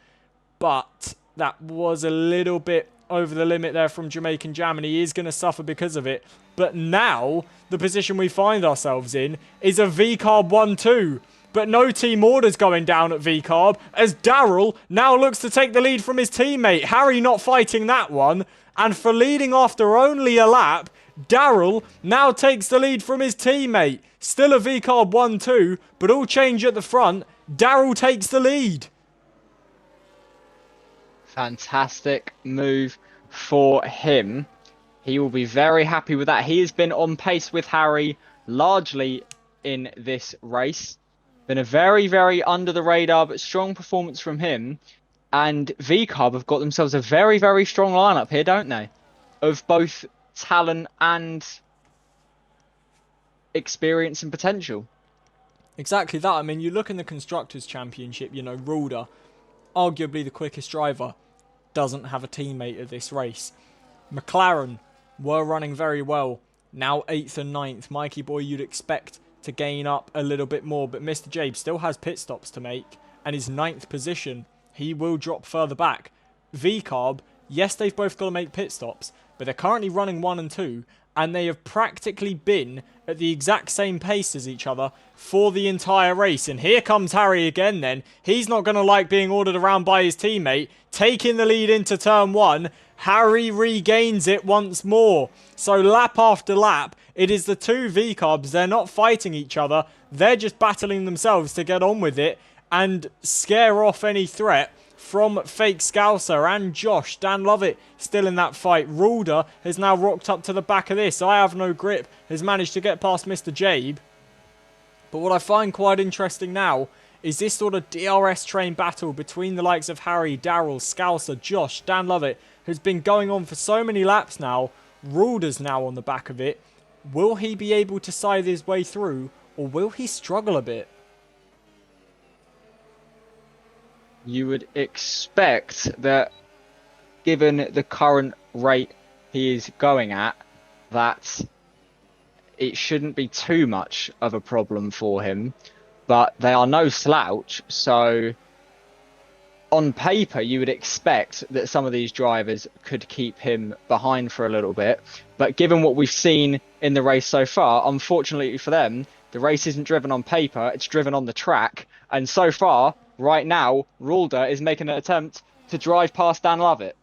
But that was a little bit over the limit there from Jamaican Jam, and he is going to suffer because of it. But now, the position we find ourselves in is a VCARB 1-2. But no team orders going down at VCARB, as Darrell now looks to take the lead from his teammate. Harry not fighting that one. And for leading after only a lap, Darrell now takes the lead from his teammate. Still a VCARB 1-2, but all change at the front. Darrell takes the lead. Fantastic move for him. He will be very happy with that. He has been on pace with Harry largely in this race. Been a very, very under the radar but strong performance from him. And VCarb have got themselves a very, very strong lineup here, don't they? Of both talent and experience and potential. Exactly that. I mean, you look in the Constructors' Championship, you know, Rulder, arguably the quickest driver, doesn't have a teammate at this race. McLaren were running very well. Now 8th and 9th. Mikey boy, you'd expect to gain up a little bit more, but Mr. Jabe still has pit stops to make, and his 9th position, he will drop further back. VCarb, yes, they've both got to make pit stops, but they're currently running 1 and 2, and they have practically been at the exact same pace as each other for the entire race. And here comes Harry again then. He's not going to like being ordered around by his teammate. Taking the lead into turn 1, Harry regains it once more. So lap after lap, it is the two V-Carbs. They're not fighting each other. They're just battling themselves to get on with it and scare off any threat from Fake Scouser and Josh. Dan Lovett still in that fight. Rulder has now rocked up to the back of this. I Have No Grip has managed to get past Mr. Jabe. But what I find quite interesting now is this sort of DRS train battle between the likes of Harry, Daryl, Scouser, Josh, Dan Lovett has been going on for so many laps now. Rulder's now on the back of it. Will he be able to scythe his way through, or will he struggle a bit? You would expect that, given the current rate he is going at, that it shouldn't be too much of a problem for him. But they are no slouch, so on paper you would expect that some of these drivers could keep him behind for a little bit. But given what we've seen in the race so far, unfortunately for them, the race isn't driven on paper, it's driven on the track. And so far, right now, Rulder is making an attempt to drive past Dan Lovett.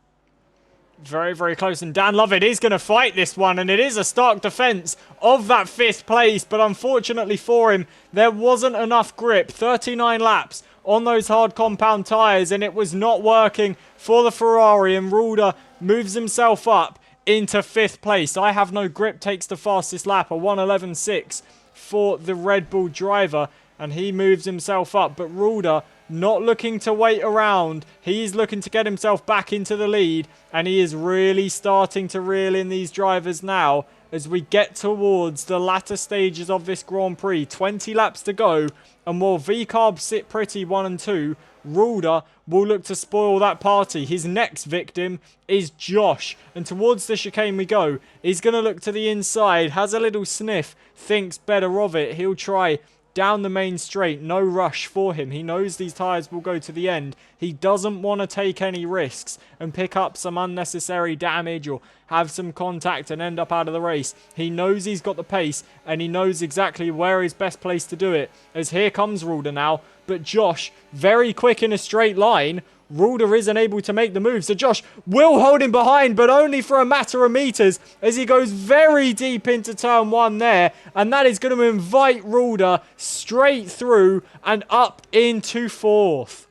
Very, very close, and Dan Lovett is going to fight this one, and it is a stark defence of that 5th place, but unfortunately for him, there wasn't enough grip. 39 laps on those hard compound tyres, and it was not working for the Ferrari, and Rulder moves himself up into 5th place. I Have No Grip takes the fastest lap, a 1:11.6 for the Red Bull driver, and he moves himself up, but Rulder not looking to wait around. He's looking to get himself back into the lead, and he is really starting to reel in these drivers now as we get towards the latter stages of this Grand Prix. 20 laps to go, and while VCarb sit pretty 1 and 2, Rulder will look to spoil that party. His next victim is Josh, and towards the chicane we go. He's going to look to the inside, has a little sniff, thinks better of it. He'll try down the main straight. No rush for him. He knows these tyres will go to the end. He doesn't want to take any risks and pick up some unnecessary damage or have some contact and end up out of the race. He knows he's got the pace, and he knows exactly where is best place to do it. As here comes Rulder now, but Josh, very quick in a straight line. Rulder isn't able to make the move, so Josh will hold him behind, but only for a matter of meters as he goes very deep into turn 1 there, and that is going to invite Rulder straight through and up into 4th.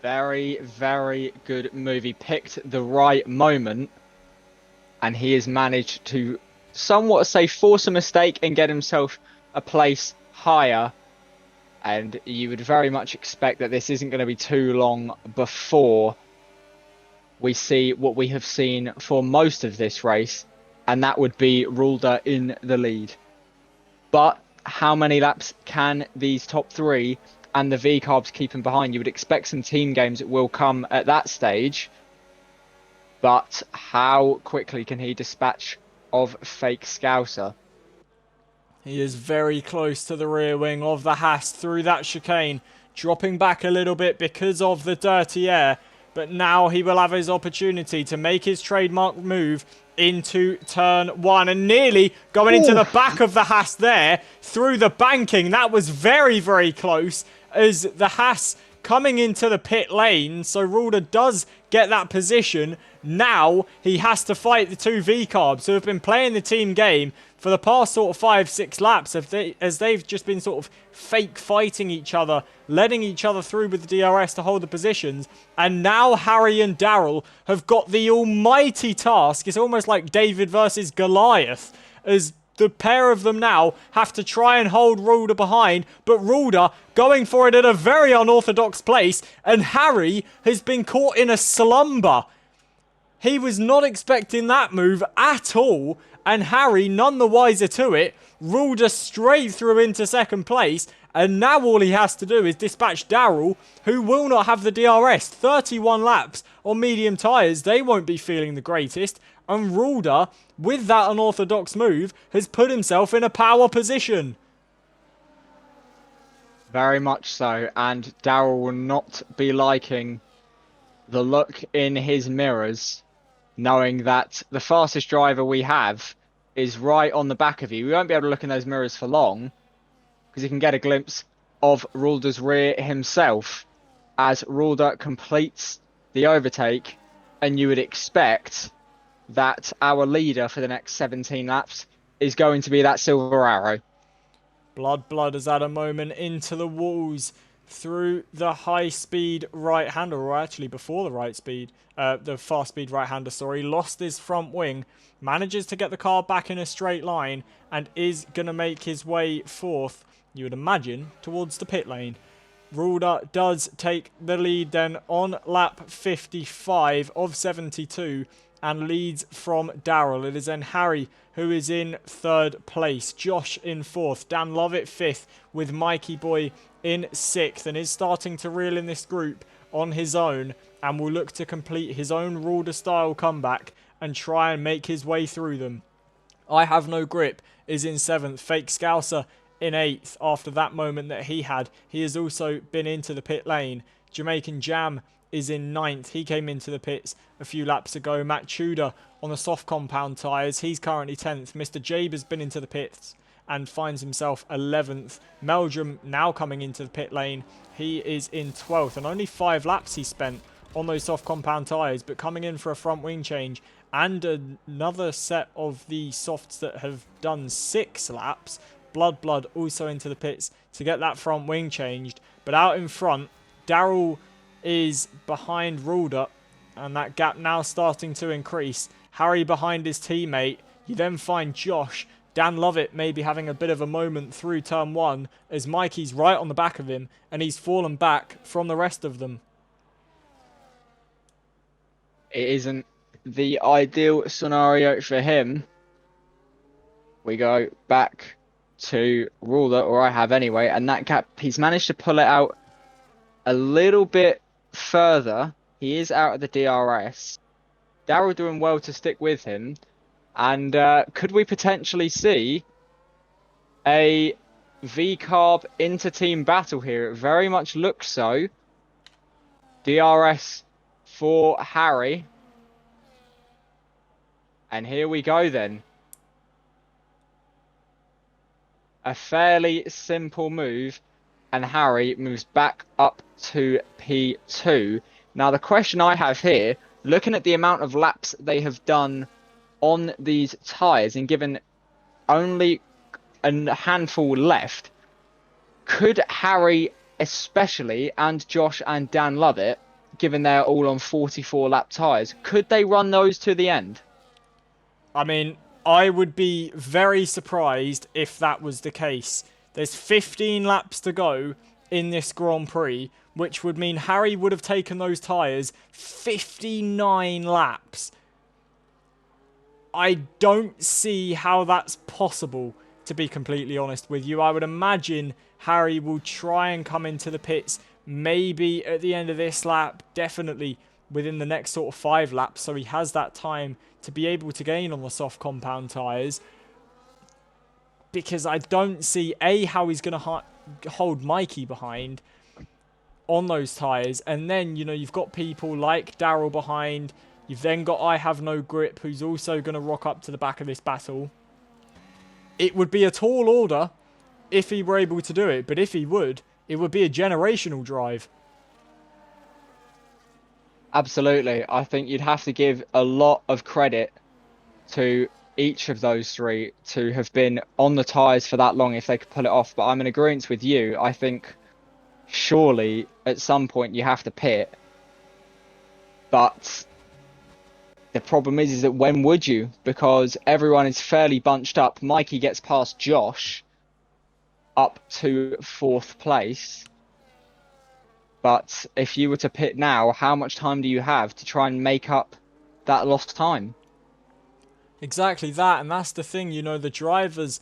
Very, very good move. He picked the right moment, and he has managed to somewhat force a mistake and get himself a place higher. And you would very much expect that this isn't going to be too long before we see what we have seen for most of this race, and that would be Rulder in the lead. But how many laps can these top 3 and the V-Carbs keep him behind? You would expect some team games that will come at that stage, but how quickly can he dispatch of Fake Scouser? He is very close to the rear wing of the Haas through that chicane, dropping back a little bit because of the dirty air. But now he will have his opportunity to make his trademark move into turn 1 and nearly going into the back of the Haas there through the banking. That was very, very close as the Haas coming into the pit lane. So Rulder does get that position. Now he has to fight the two V-Carbs who have been playing the team game for the past sort of 5-6 laps as they've just been sort of fake fighting each other, letting each other through with the DRS to hold the positions. And now Harry and Daryl have got the almighty task. It's almost like David versus Goliath, as the pair of them now have to try and hold Rulder behind, but Rulder going for it at a very unorthodox place, and Harry has been caught in a slumber. He was not expecting that move at all, and Harry none the wiser to it. Rulder straight through into second place, and now all he has to do is dispatch Daryl, who will not have the DRS. 31 laps on medium tyres, they won't be feeling the greatest, and Rulder, with that unorthodox move, has put himself in a power position. Very much so, and Daryl will not be liking the look in his mirrors, knowing that the fastest driver we have is right on the back of you. We won't be able to look in those mirrors for long, because you can get a glimpse of Rulder's rear himself as Rulder completes the overtake, and you would expect that our leader for the next 17 laps is going to be that silver arrow. Blood has had a moment into the walls through the high-speed right-hander, or actually before the fast-speed right-hander, sorry, lost his front wing, manages to get the car back in a straight line, and is going to make his way fourth, you would imagine, towards the pit lane. Rulder does take the lead then on lap 55 of 72, and leads from Daryl. It is then Harry who is in third place, Josh in fourth, Dan Lovett fifth, with Mikey Boy in sixth, and is starting to reel in this group on his own, and will look to complete his own Rulder style comeback and try and make his way through them. I Have No Grip is in seventh, Fake Scouser in eighth after that moment that he had. He has also been into the pit lane. Jamaican Jam is in ninth. He came into the pits a few laps ago. Matt Tudor on the soft compound tyres. He's currently 10th. Mr. Jabe has been into the pits and finds himself 11th. Meldrum now coming into the pit lane. He is in 12th, and only 5 laps he spent on those soft compound tyres, but coming in for a front wing change and another set of the softs that have done 6 laps. Blood also into the pits to get that front wing changed. But out in front, Daryl is behind Rulder, and that gap now starting to increase. Harry behind his teammate. You then find Josh. Dan Lovett maybe having a bit of a moment through turn 1 as Mikey's right on the back of him, and he's fallen back from the rest of them. It isn't the ideal scenario for him. We go back to Rulder, or I have anyway, and that gap, he's managed to pull it out a little bit further. He is out of the DRS. Daryl doing well to stick with him, and could we potentially see a V-Carb inter-team battle here? It very much looks so. DRS for Harry, and here we go then. A fairly simple move, and Harry moves back up to P2. Now the question I have here, looking at the amount of laps they have done on these tyres and given only a handful left, could Harry especially, and Josh and Dan Lovett, given they're all on 44 lap tyres, could they run those to the end? I mean, I would be very surprised if that was the case. There's 15 laps to go in this Grand Prix, which would mean Harry would have taken those tyres 59 laps. I don't see how that's possible, to be completely honest with you. I would imagine Harry will try and come into the pits maybe at the end of this lap, definitely within the next sort of 5 laps, so he has that time to be able to gain on the soft compound tyres. Because I don't see, A, how he's going to hold Mikey behind on those tyres. And then, you know, you've got people like Daryl behind. You've then got I Have No Grip, who's also going to rock up to the back of this battle. It would be a tall order if he were able to do it. But if he would, it would be a generational drive. Absolutely. I think you'd have to give a lot of credit to each of those three to have been on the tyres for that long if they could pull it off. But I'm in agreement with you. I think surely at some point you have to pit. But the problem is that when would you? Because everyone is fairly bunched up. Mikey gets past Josh up to fourth place. But if you were to pit now, how much time do you have to try and make up that lost time? Exactly that, and that's the thing, you know, the drivers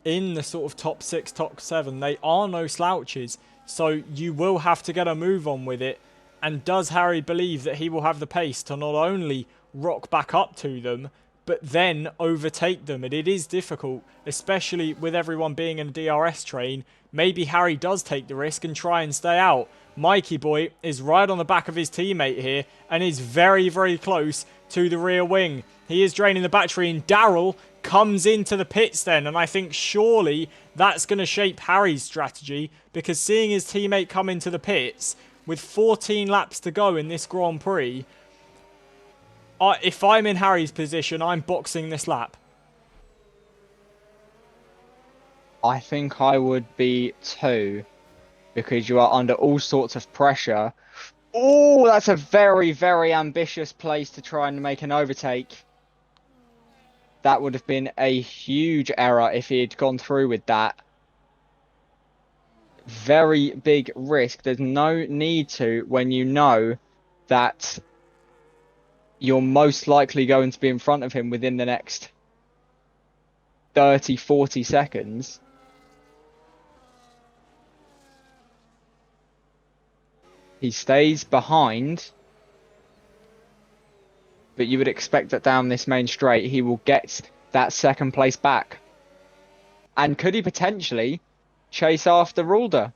in the sort of top 6, top 7, they are no slouches, so you will have to get a move on with it. And does Harry believe that he will have the pace to not only rock back up to them, but then overtake them? And it is difficult, especially with everyone being in a DRS train. Maybe Harry does take the risk and try and stay out. Mikey boy is right on the back of his teammate here and is very, very close to the rear wing. He is draining the battery, and Darrell comes into the pits then, and I think surely that's going to shape Harry's strategy, because seeing his teammate come into the pits with 14 laps to go in this Grand Prix, if I'm in Harry's position, I'm boxing this lap. I think I would be too, because you are under all sorts of pressure. Oh, that's a very, very ambitious place to try and make an overtake. That would have been a huge error if he had gone through with that. Very big risk. There's no need to when you know that you're most likely going to be in front of him within the next 30, 40 seconds. He stays behind, but you would expect that down this main straight, he will get that second place back. And could he potentially chase after Rulder?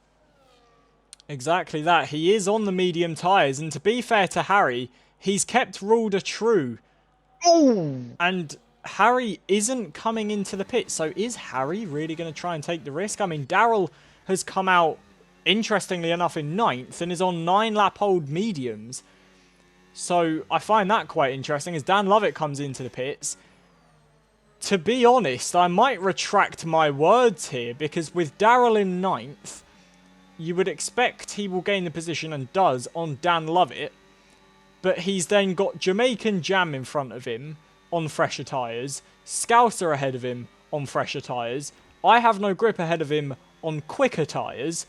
Exactly that. He is on the medium tyres, and to be fair to Harry, he's kept Rulder true. Oh! And Harry isn't coming into the pit, so is Harry really going to try and take the risk? I mean, Darrell has come out, interestingly enough, in 9th and is on 9-lap-old mediums. So I find that quite interesting as Dan Lovett comes into the pits. To be honest, I might retract my words here, because with Darrell in 9th, you would expect he will gain the position, and does, on Dan Lovett. But he's then got Jamaican Jam in front of him on fresher tyres, Scouser ahead of him on fresher tyres, I Have No Grip ahead of him on quicker tyres.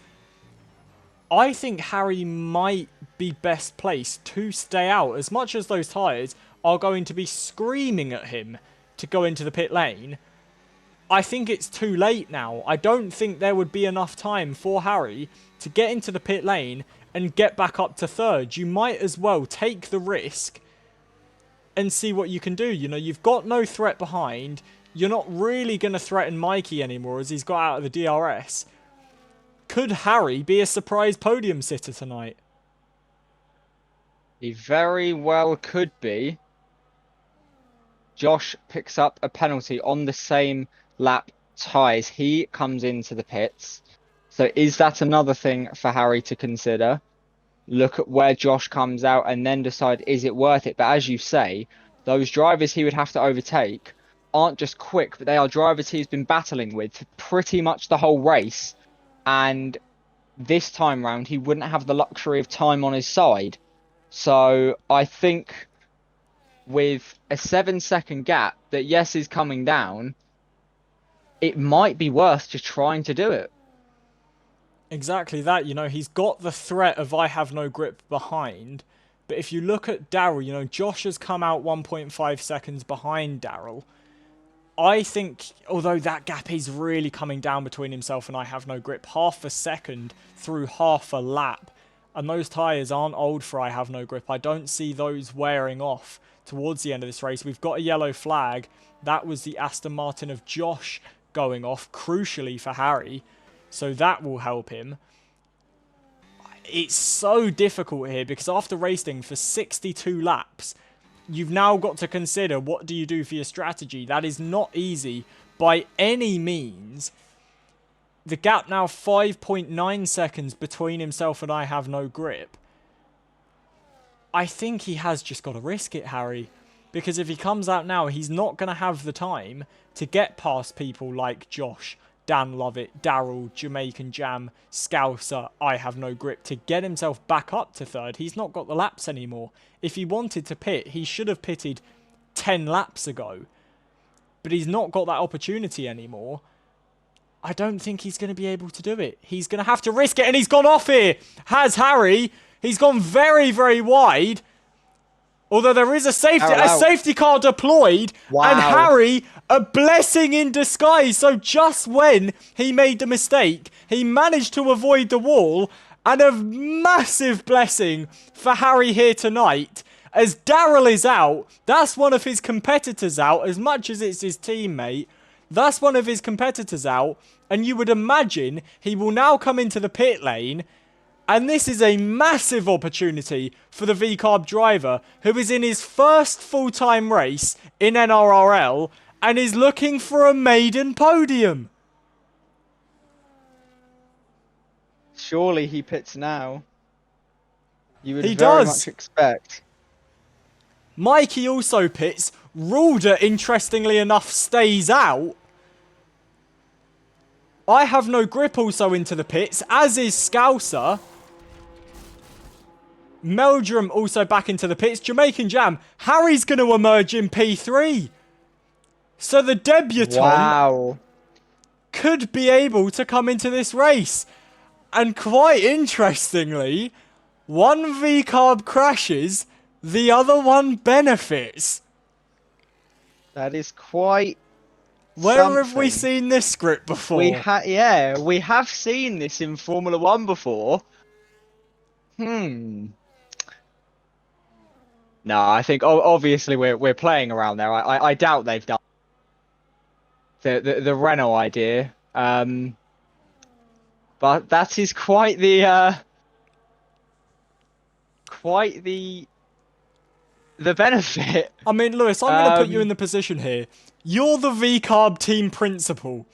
I think Harry might be best placed to stay out, as much as those tyres are going to be screaming at him to go into the pit lane. I think it's too late now. I don't think there would be enough time for Harry to get into the pit lane and get back up to 3rd. You might as well take the risk and see what you can do. You know, you've got no threat behind. You're not really going to threaten Mikey anymore as he's got out of the DRS. Could Harry be a surprise podium sitter tonight? He very well could be. Josh picks up a penalty on the same lap tyres. He comes into the pits. So is that another thing for Harry to consider? Look at where Josh comes out and then decide, is it worth it? But as you say, those drivers he would have to overtake aren't just quick, but they are drivers he's been battling with for pretty much the whole race. And this time round, he wouldn't have the luxury of time on his side. So I think with a 7-second gap that, yes, is coming down, it might be worth just trying to do it. Exactly that. You know, he's got the threat of I Have No Grip behind. But if you look at Darrell, you know, Josh has come out 1.5 seconds behind Darrell. I think, although that gap is really coming down between himself and I Have No Grip, half a second through half a lap. And those tyres aren't old for I Have No Grip. I don't see those wearing off towards the end of this race. We've got a yellow flag. That was the Aston Martin of Josh going off, crucially for Harry. So that will help him. It's so difficult here because after racing for 62 laps, you've now got to consider what do you do for your strategy. That is not easy by any means. The gap now 5.9 seconds between himself and I Have No Grip. I think he has just got to risk it, Harry. Because if he comes out now, he's not going to have the time to get past people like Josh, Dan Lovett, Daryl, Jamaican Jam, Scouser, I have no grip, to get himself back up to third. He's not got the laps anymore. If he wanted to pit, he should have pitted 10 laps ago. But he's not got that opportunity anymore. I don't think he's going to be able to do it. He's going to have to risk it, and he's gone off here. Has Harry. He's gone very, very wide. Although there is a safety car deployed. Wow. And Harry, a blessing in disguise. So just when he made the mistake, he managed to avoid the wall. And a massive blessing for Harry here tonight. As Daryl is out, that's one of his competitors out, as much as it's his teammate. That's one of his competitors out. And you would imagine he will now come into the pit lane. And this is a massive opportunity for the VCarb driver, who is in his first full-time race in NRRL and is looking for a maiden podium. Surely he pits now. You would He very does. much expect. Mikey also pits. Rulder, interestingly enough, stays out. I have no grip also into the pits, as is Scouser. Meldrum also back into the pits. Jamaican Jam. Harry's going to emerge in P3. So the debutant could be able to come into this race. And quite interestingly, one VCarb crashes, the other one benefits. That is quite Where something. have we seen this script before? We have seen this in Formula 1 before. No, I think obviously we're playing around there. I doubt they've done the Renault idea. But that is quite the benefit. I mean, Lewis, I'm going to put you in the position here. You're the VCarb team principal.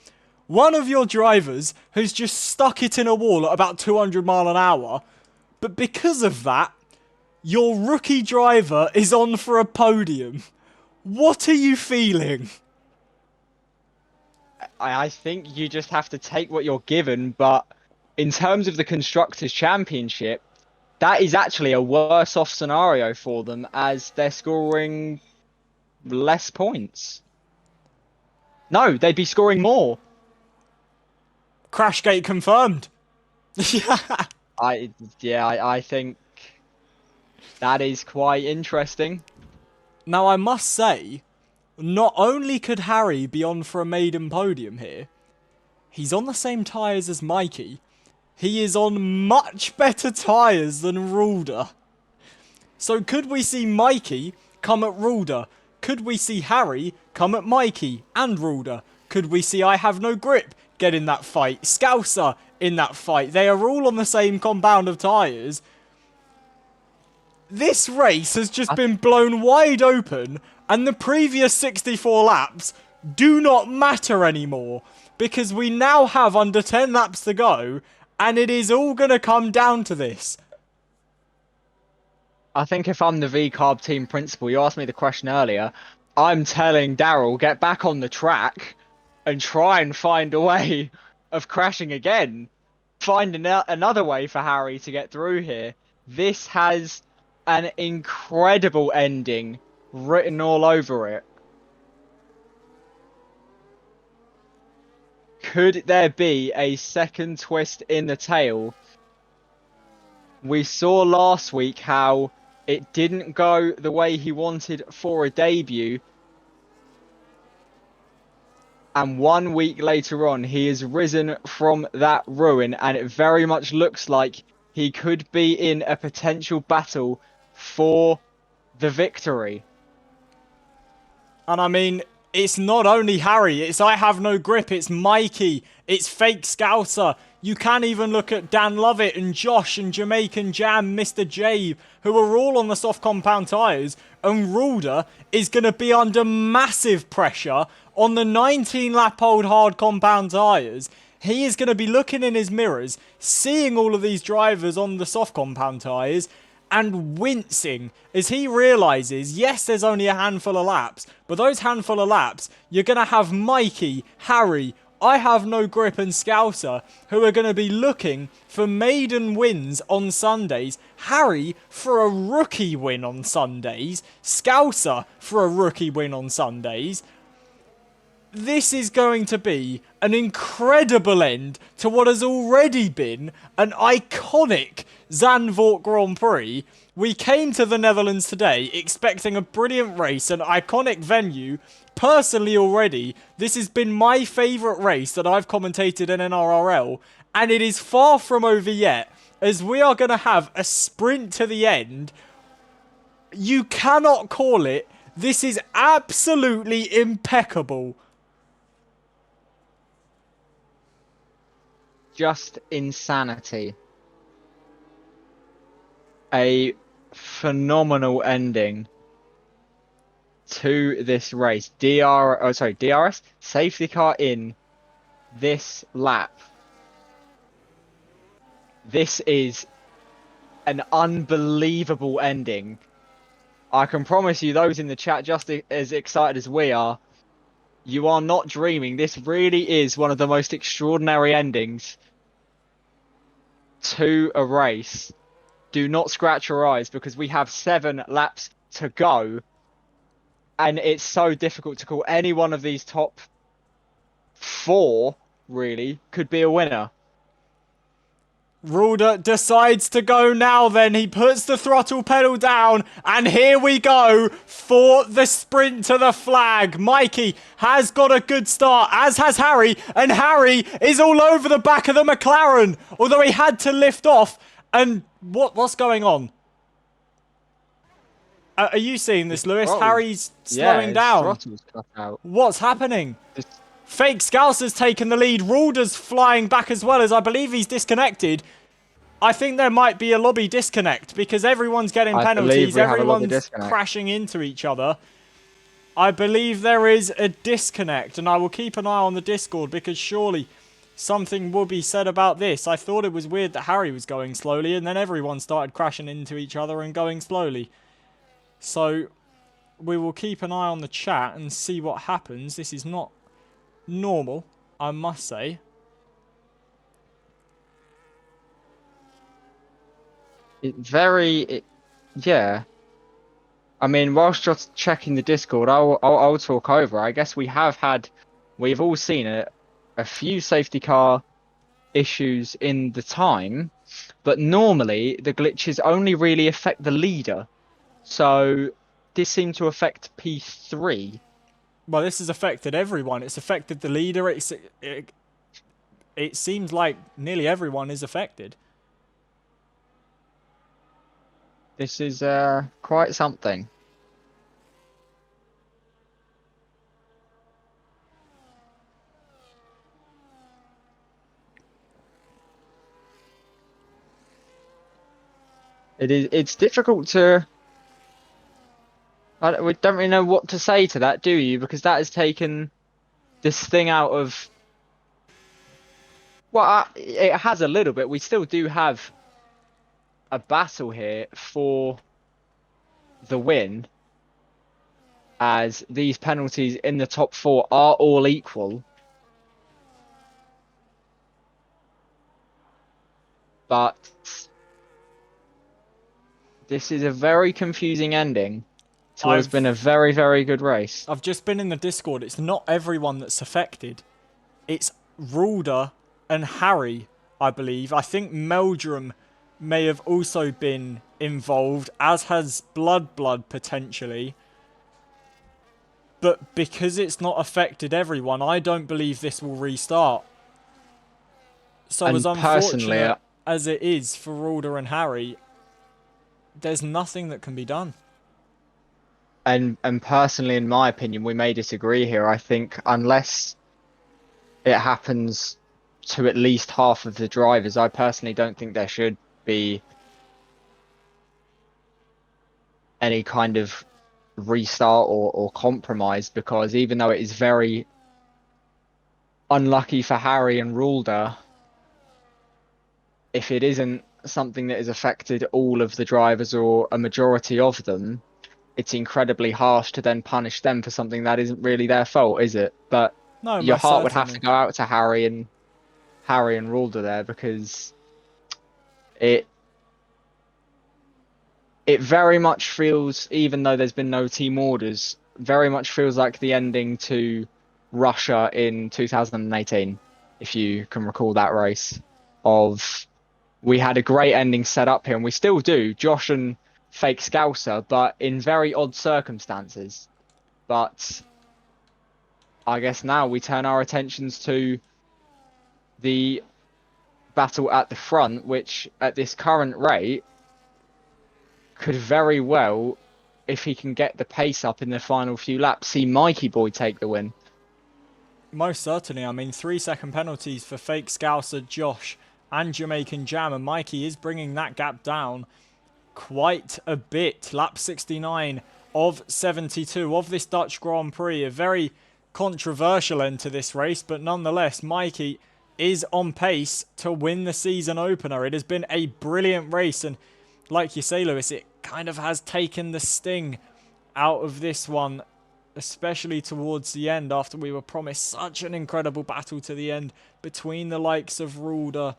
One of your drivers has just stuck it in a wall at about 200 mile an hour. But because of that, your rookie driver is on for a podium. What are you feeling? I think you just have to take what you're given, but in terms of the Constructors' Championship, that is actually a worse off scenario for them, as they're scoring less points. No, they'd be scoring more. Crashgate confirmed. I think that is quite interesting. Now, I must say, not only could Harry be on for a maiden podium here, he's on the same tyres as Mikey. He is on much better tyres than Rulder. So could we see Mikey come at Rulder? Could we see Harry come at Mikey and Rulder? Could we see I Have No Grip get in that fight? Scouser in that fight? They are all on the same compound of tyres. This race has just been blown wide open, and the previous 64 laps do not matter anymore, because we now have under 10 laps to go, and it is all going to come down to this. I think if I'm the VCarb team principal, you asked me the question earlier, I'm telling Daryl, get back on the track and try and find a way of crashing again. Find another way for Harry to get through here. This has an incredible ending written all over it. Could there be a second twist in the tail? We saw last week how it didn't go the way he wanted for a debut. And 1 week later on, he has risen from that ruin, and it very much looks like he could be in a potential battle for the victory. And I mean, it's not only Harry, it's I Have No Grip, it's Mikey, it's Fake Scouser. You can even look at Dan Lovett and Josh and Jamaican Jam, Mr. J, who are all on the soft compound tyres. And Rulder is going to be under massive pressure on the 19-lap-old hard compound tyres. He is going to be looking in his mirrors, seeing all of these drivers on the soft compound tyres, and wincing as he realizes, yes, there's only a handful of laps, but those handful of laps, you're going to have Mikey, Harry, I Have No Grip and Scouser, who are going to be looking for maiden wins on Sundays. Harry for a rookie win on Sundays. Scouser for a rookie win on Sundays. This is going to be an incredible end to what has already been an iconic Zandvoort Grand Prix. We came to the Netherlands today expecting a brilliant race, an iconic venue. Personally already, this has been my favourite race that I've commentated in NRRL, and it is far from over yet, as we are going to have a sprint to the end. You cannot call it. This is absolutely impeccable. Just insanity. A phenomenal ending to this race. DRS, safety car in this lap. This is an unbelievable ending. I can promise you, those in the chat just as excited as we are, you are not dreaming. This really is one of the most extraordinary endings to a race. Do not scratch your eyes, because we have 7 laps to go. And it's so difficult to call. Any one of these top 4, really, could be a winner. Rulder decides to go now then. He puts the throttle pedal down, and here we go for the sprint to the flag. Mikey has got a good start, as has Harry, and Harry is all over the back of the McLaren, although he had to lift off. And what's going on? Are you seeing this, Lewis? Harry's slowing down. Throttle's cut out. What's happening? Fake Scouser's taken the lead. Rulder's flying back as well, as I believe he's disconnected. I think there might be a lobby disconnect because everyone's getting penalties. Everyone's crashing into each other. I believe there is a disconnect, and I will keep an eye on the Discord because surely something will be said about this. I thought it was weird that Harry was going slowly and then everyone started crashing into each other and going slowly. So we will keep an eye on the chat and see what happens. This is not normal, I must say. Yeah. I mean, whilst just checking the Discord, I'll talk over. I guess we've all seen a few safety car issues in the time, but normally the glitches only really affect the leader. So this seemed to affect P3. Well, this has affected everyone. It's affected the leader. It seems like nearly everyone is affected. This is quite something. It's difficult to... we don't really know what to say to that, do you? Because that has taken this thing out of... Well, it has a little bit. We still do have a battle here for the win, as these penalties in the top 4 are all equal. But this is a very confusing ending to what has been a very, very good race. I've just been in the Discord. It's not everyone that's affected. It's Rulder and Harry, I believe. I think Meldrum may have also been involved, as has Blood potentially. But because it's not affected everyone, I don't believe this will restart. So as unfortunate as it is for Rulder and Harry, there's nothing that can be done. And personally, in my opinion, we may disagree here. I think unless it happens to at least half of the drivers, I personally don't think there should be any kind of restart or compromise, because even though it is very unlucky for Harry and Rulder, if it isn't something that has affected all of the drivers or a majority of them, it's incredibly harsh to then punish them for something that isn't really their fault, is it? But No, your most heart would have to certainly. go out to Harry and Rulder there, because it it very much feels, even though there's been no team orders, very much feels like the ending to Russia in 2018, if you can recall that race. Of We had a great ending set up here, and we still do, Josh and Fake Scouser, but in very odd circumstances. But I guess now we turn our attentions to the battle at the front, which at this current rate could very well, if he can get the pace up in the final few laps, see Mikey Boy take the win. Most certainly. I mean, 3-second penalties for Fake Scouser, Josh, and Jamaican Jam, and Mikey is bringing that gap down quite a bit. Lap 69 of 72 of this Dutch Grand Prix. A very controversial end to this race, but nonetheless, Mikey is on pace to win the season opener. It has been a brilliant race, and like you say, Lewis, it kind of has taken the sting out of this one, especially towards the end, after we were promised such an incredible battle to the end between the likes of Rulder,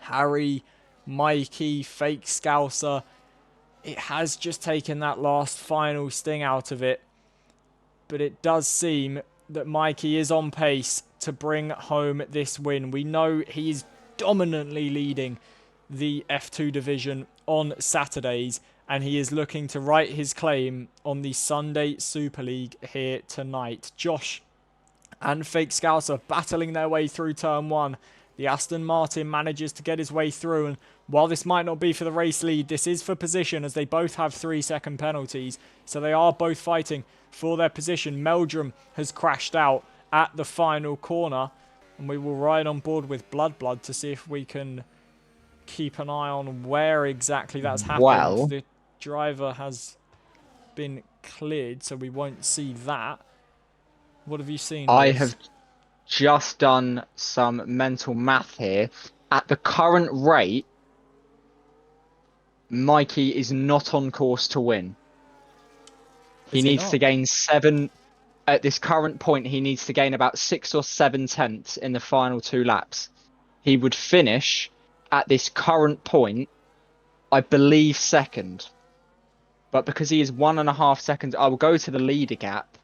Harry, Mikey, Fake Scouser. It has just taken that last final sting out of it. But it does seem that Mikey is on pace to bring home this win. We know he is dominantly leading the F2 division on Saturdays, and he is looking to write his claim on the Sunday Super League here tonight. Josh and Fake Scouser battling their way through turn one. The Aston Martin manages to get his way through, and while this might not be for the race lead, this is for position, as they both have 3-second penalties, so they are both fighting for their position. Meldrum has crashed out at the final corner, and we will ride on board with Blood to see if we can keep an eye on where exactly that's happened. Well, the driver has been cleared, so we won't see that. What have you seen, I Lewis? have just done some mental math here. At the current rate, Mikey is not on course to win. He needs to gain 7. At this current point, he needs to gain about 6 or 7 tenths in the final 2 laps. He would finish at this current point, I believe, second. But because he is 1.5 seconds, I will go to the leader gap.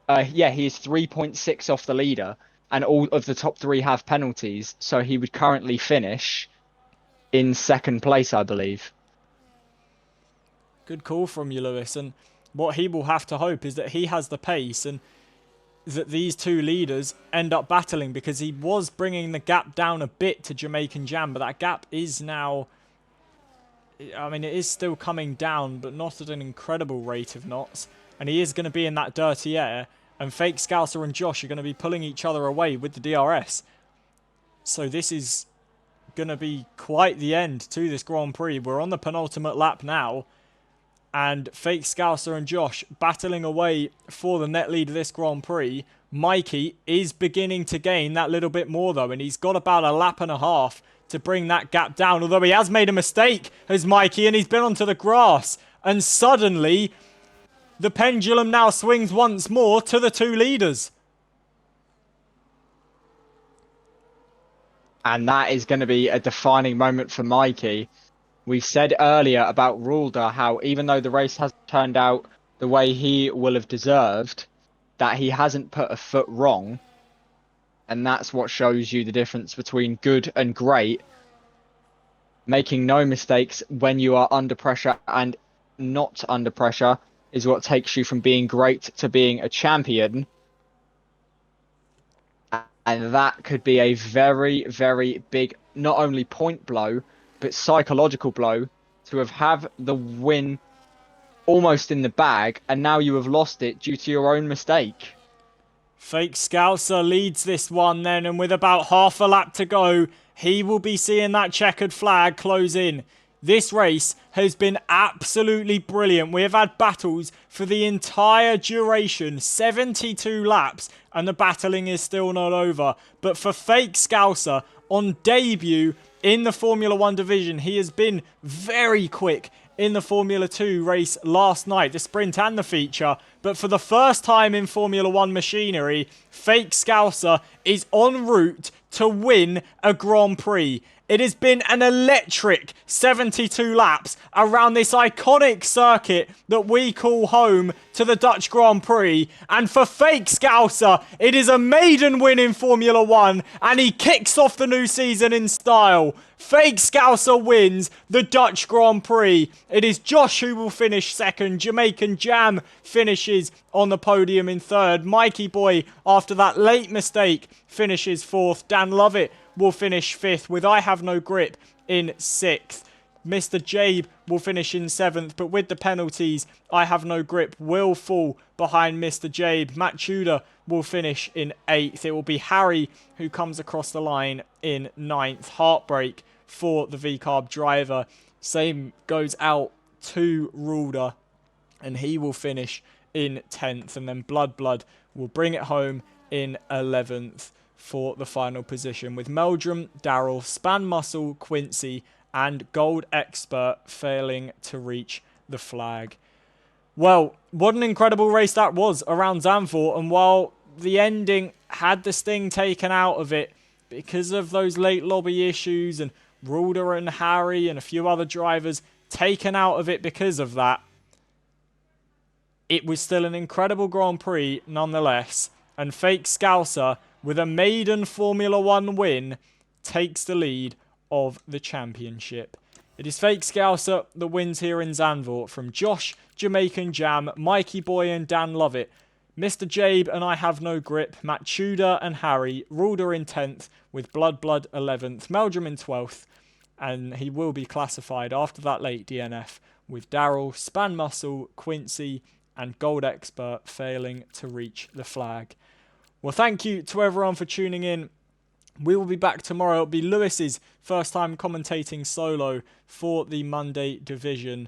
Yeah, he is 3.6 off the leader, and all of the top 3 have penalties, so he would currently finish in second place, I believe. Good call from you, Lewis. And what he will have to hope is that he has the pace and that these two leaders end up battling, because he was bringing the gap down a bit to Jamaican Jam, but that gap is now, I mean, it is still coming down, but not at an incredible rate of knots. And he is going to be in that dirty air, and Fake Scouser and Josh are going to be pulling each other away with the DRS. So this is going to be quite the end to this Grand Prix. We're on the penultimate lap now, and Fake Scouser and Josh battling away for the net lead of this Grand Prix. Mikey is beginning to gain that little bit more though, and he's got about a lap and a half to bring that gap down, although he has made a mistake as Mikey, and he's been onto the grass, and suddenly the pendulum now swings once more to the two leaders. And that is going to be a defining moment for Mikey. We said earlier about Rulder how even though the race has turned out the way he will have deserved, that he hasn't put a foot wrong. And that's what shows you the difference between good and great. Making no mistakes when you are under pressure and not under pressure is what takes you from being great to being a champion. And that could be a very, very big, not only point blow, but psychological blow to have the win almost in the bag, and now you have lost it due to your own mistake. Fake Scouser leads this one then, and with about half a lap to go, he will be seeing that checkered flag close in. This race has been absolutely brilliant. We have had battles for the entire duration, 72 laps, and the battling is still not over. But for Fake Scouser, on debut in the Formula 1 division. He has been very quick in the Formula 2 race last night, the sprint and the feature. But for the first time in Formula 1 machinery, Fake Scouser is en route to win a Grand Prix. It has been an electric 72 laps around this iconic circuit that we call home to the Dutch Grand Prix. And for Fake Scouser, it is a maiden win in Formula 1, and he kicks off the new season in style. Fake Scouser wins the Dutch Grand Prix. It is Josh who will finish second. Jamaican Jam finishes on the podium in third. Mikey Boy, after that late mistake, finishes fourth. Dan Lovett will finish fifth, with I Have No Grip in sixth. Mr. Jabe will finish in seventh, but with the penalties, I Have No Grip will fall behind Mr. Jabe. Matt Tudor will finish in eighth. It will be Harry who comes across the line in ninth. Heartbreak for the VCarb driver. Same goes out to Rulder, and he will finish in 10th. And then Blood will bring it home in 11th for the final position, with Meldrum, Darrell, Span Muscle, Quincy, and Gold Expert failing to reach the flag. Well, what an incredible race that was around Zandvoort, and while the ending had the sting taken out of it because of those late lobby issues and Rulder and Harry and a few other drivers taken out of it because of that, it was still an incredible Grand Prix nonetheless, and Fake Scouser, with a maiden Formula 1 win, takes the lead of the championship. It is Fake Scouser that wins here in Zandvoort, from Josh, Jamaican Jam, Mikey Boy and Dan Lovett, Mr. Jabe and I Have No Grip, Matt Tudor and Harry, Rulder in 10th, with Blood 11th, Meldrum in 12th, and he will be classified after that late DNF, with Darrell, Span Muscle, Quincy and Gold Expert failing to reach the flag. Well, thank you to everyone for tuning in. We will be back tomorrow. It'll be Lewis's first time commentating solo for the Monday division.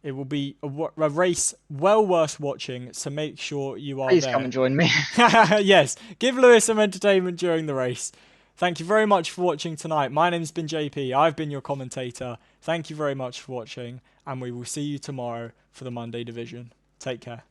It will be a race well worth watching, so make sure you are there. Please come and join me. Yes, give Lewis some entertainment during the race. Thank you very much for watching tonight. My name's been JP. I've been your commentator. Thank you very much for watching, and we will see you tomorrow for the Monday division. Take care.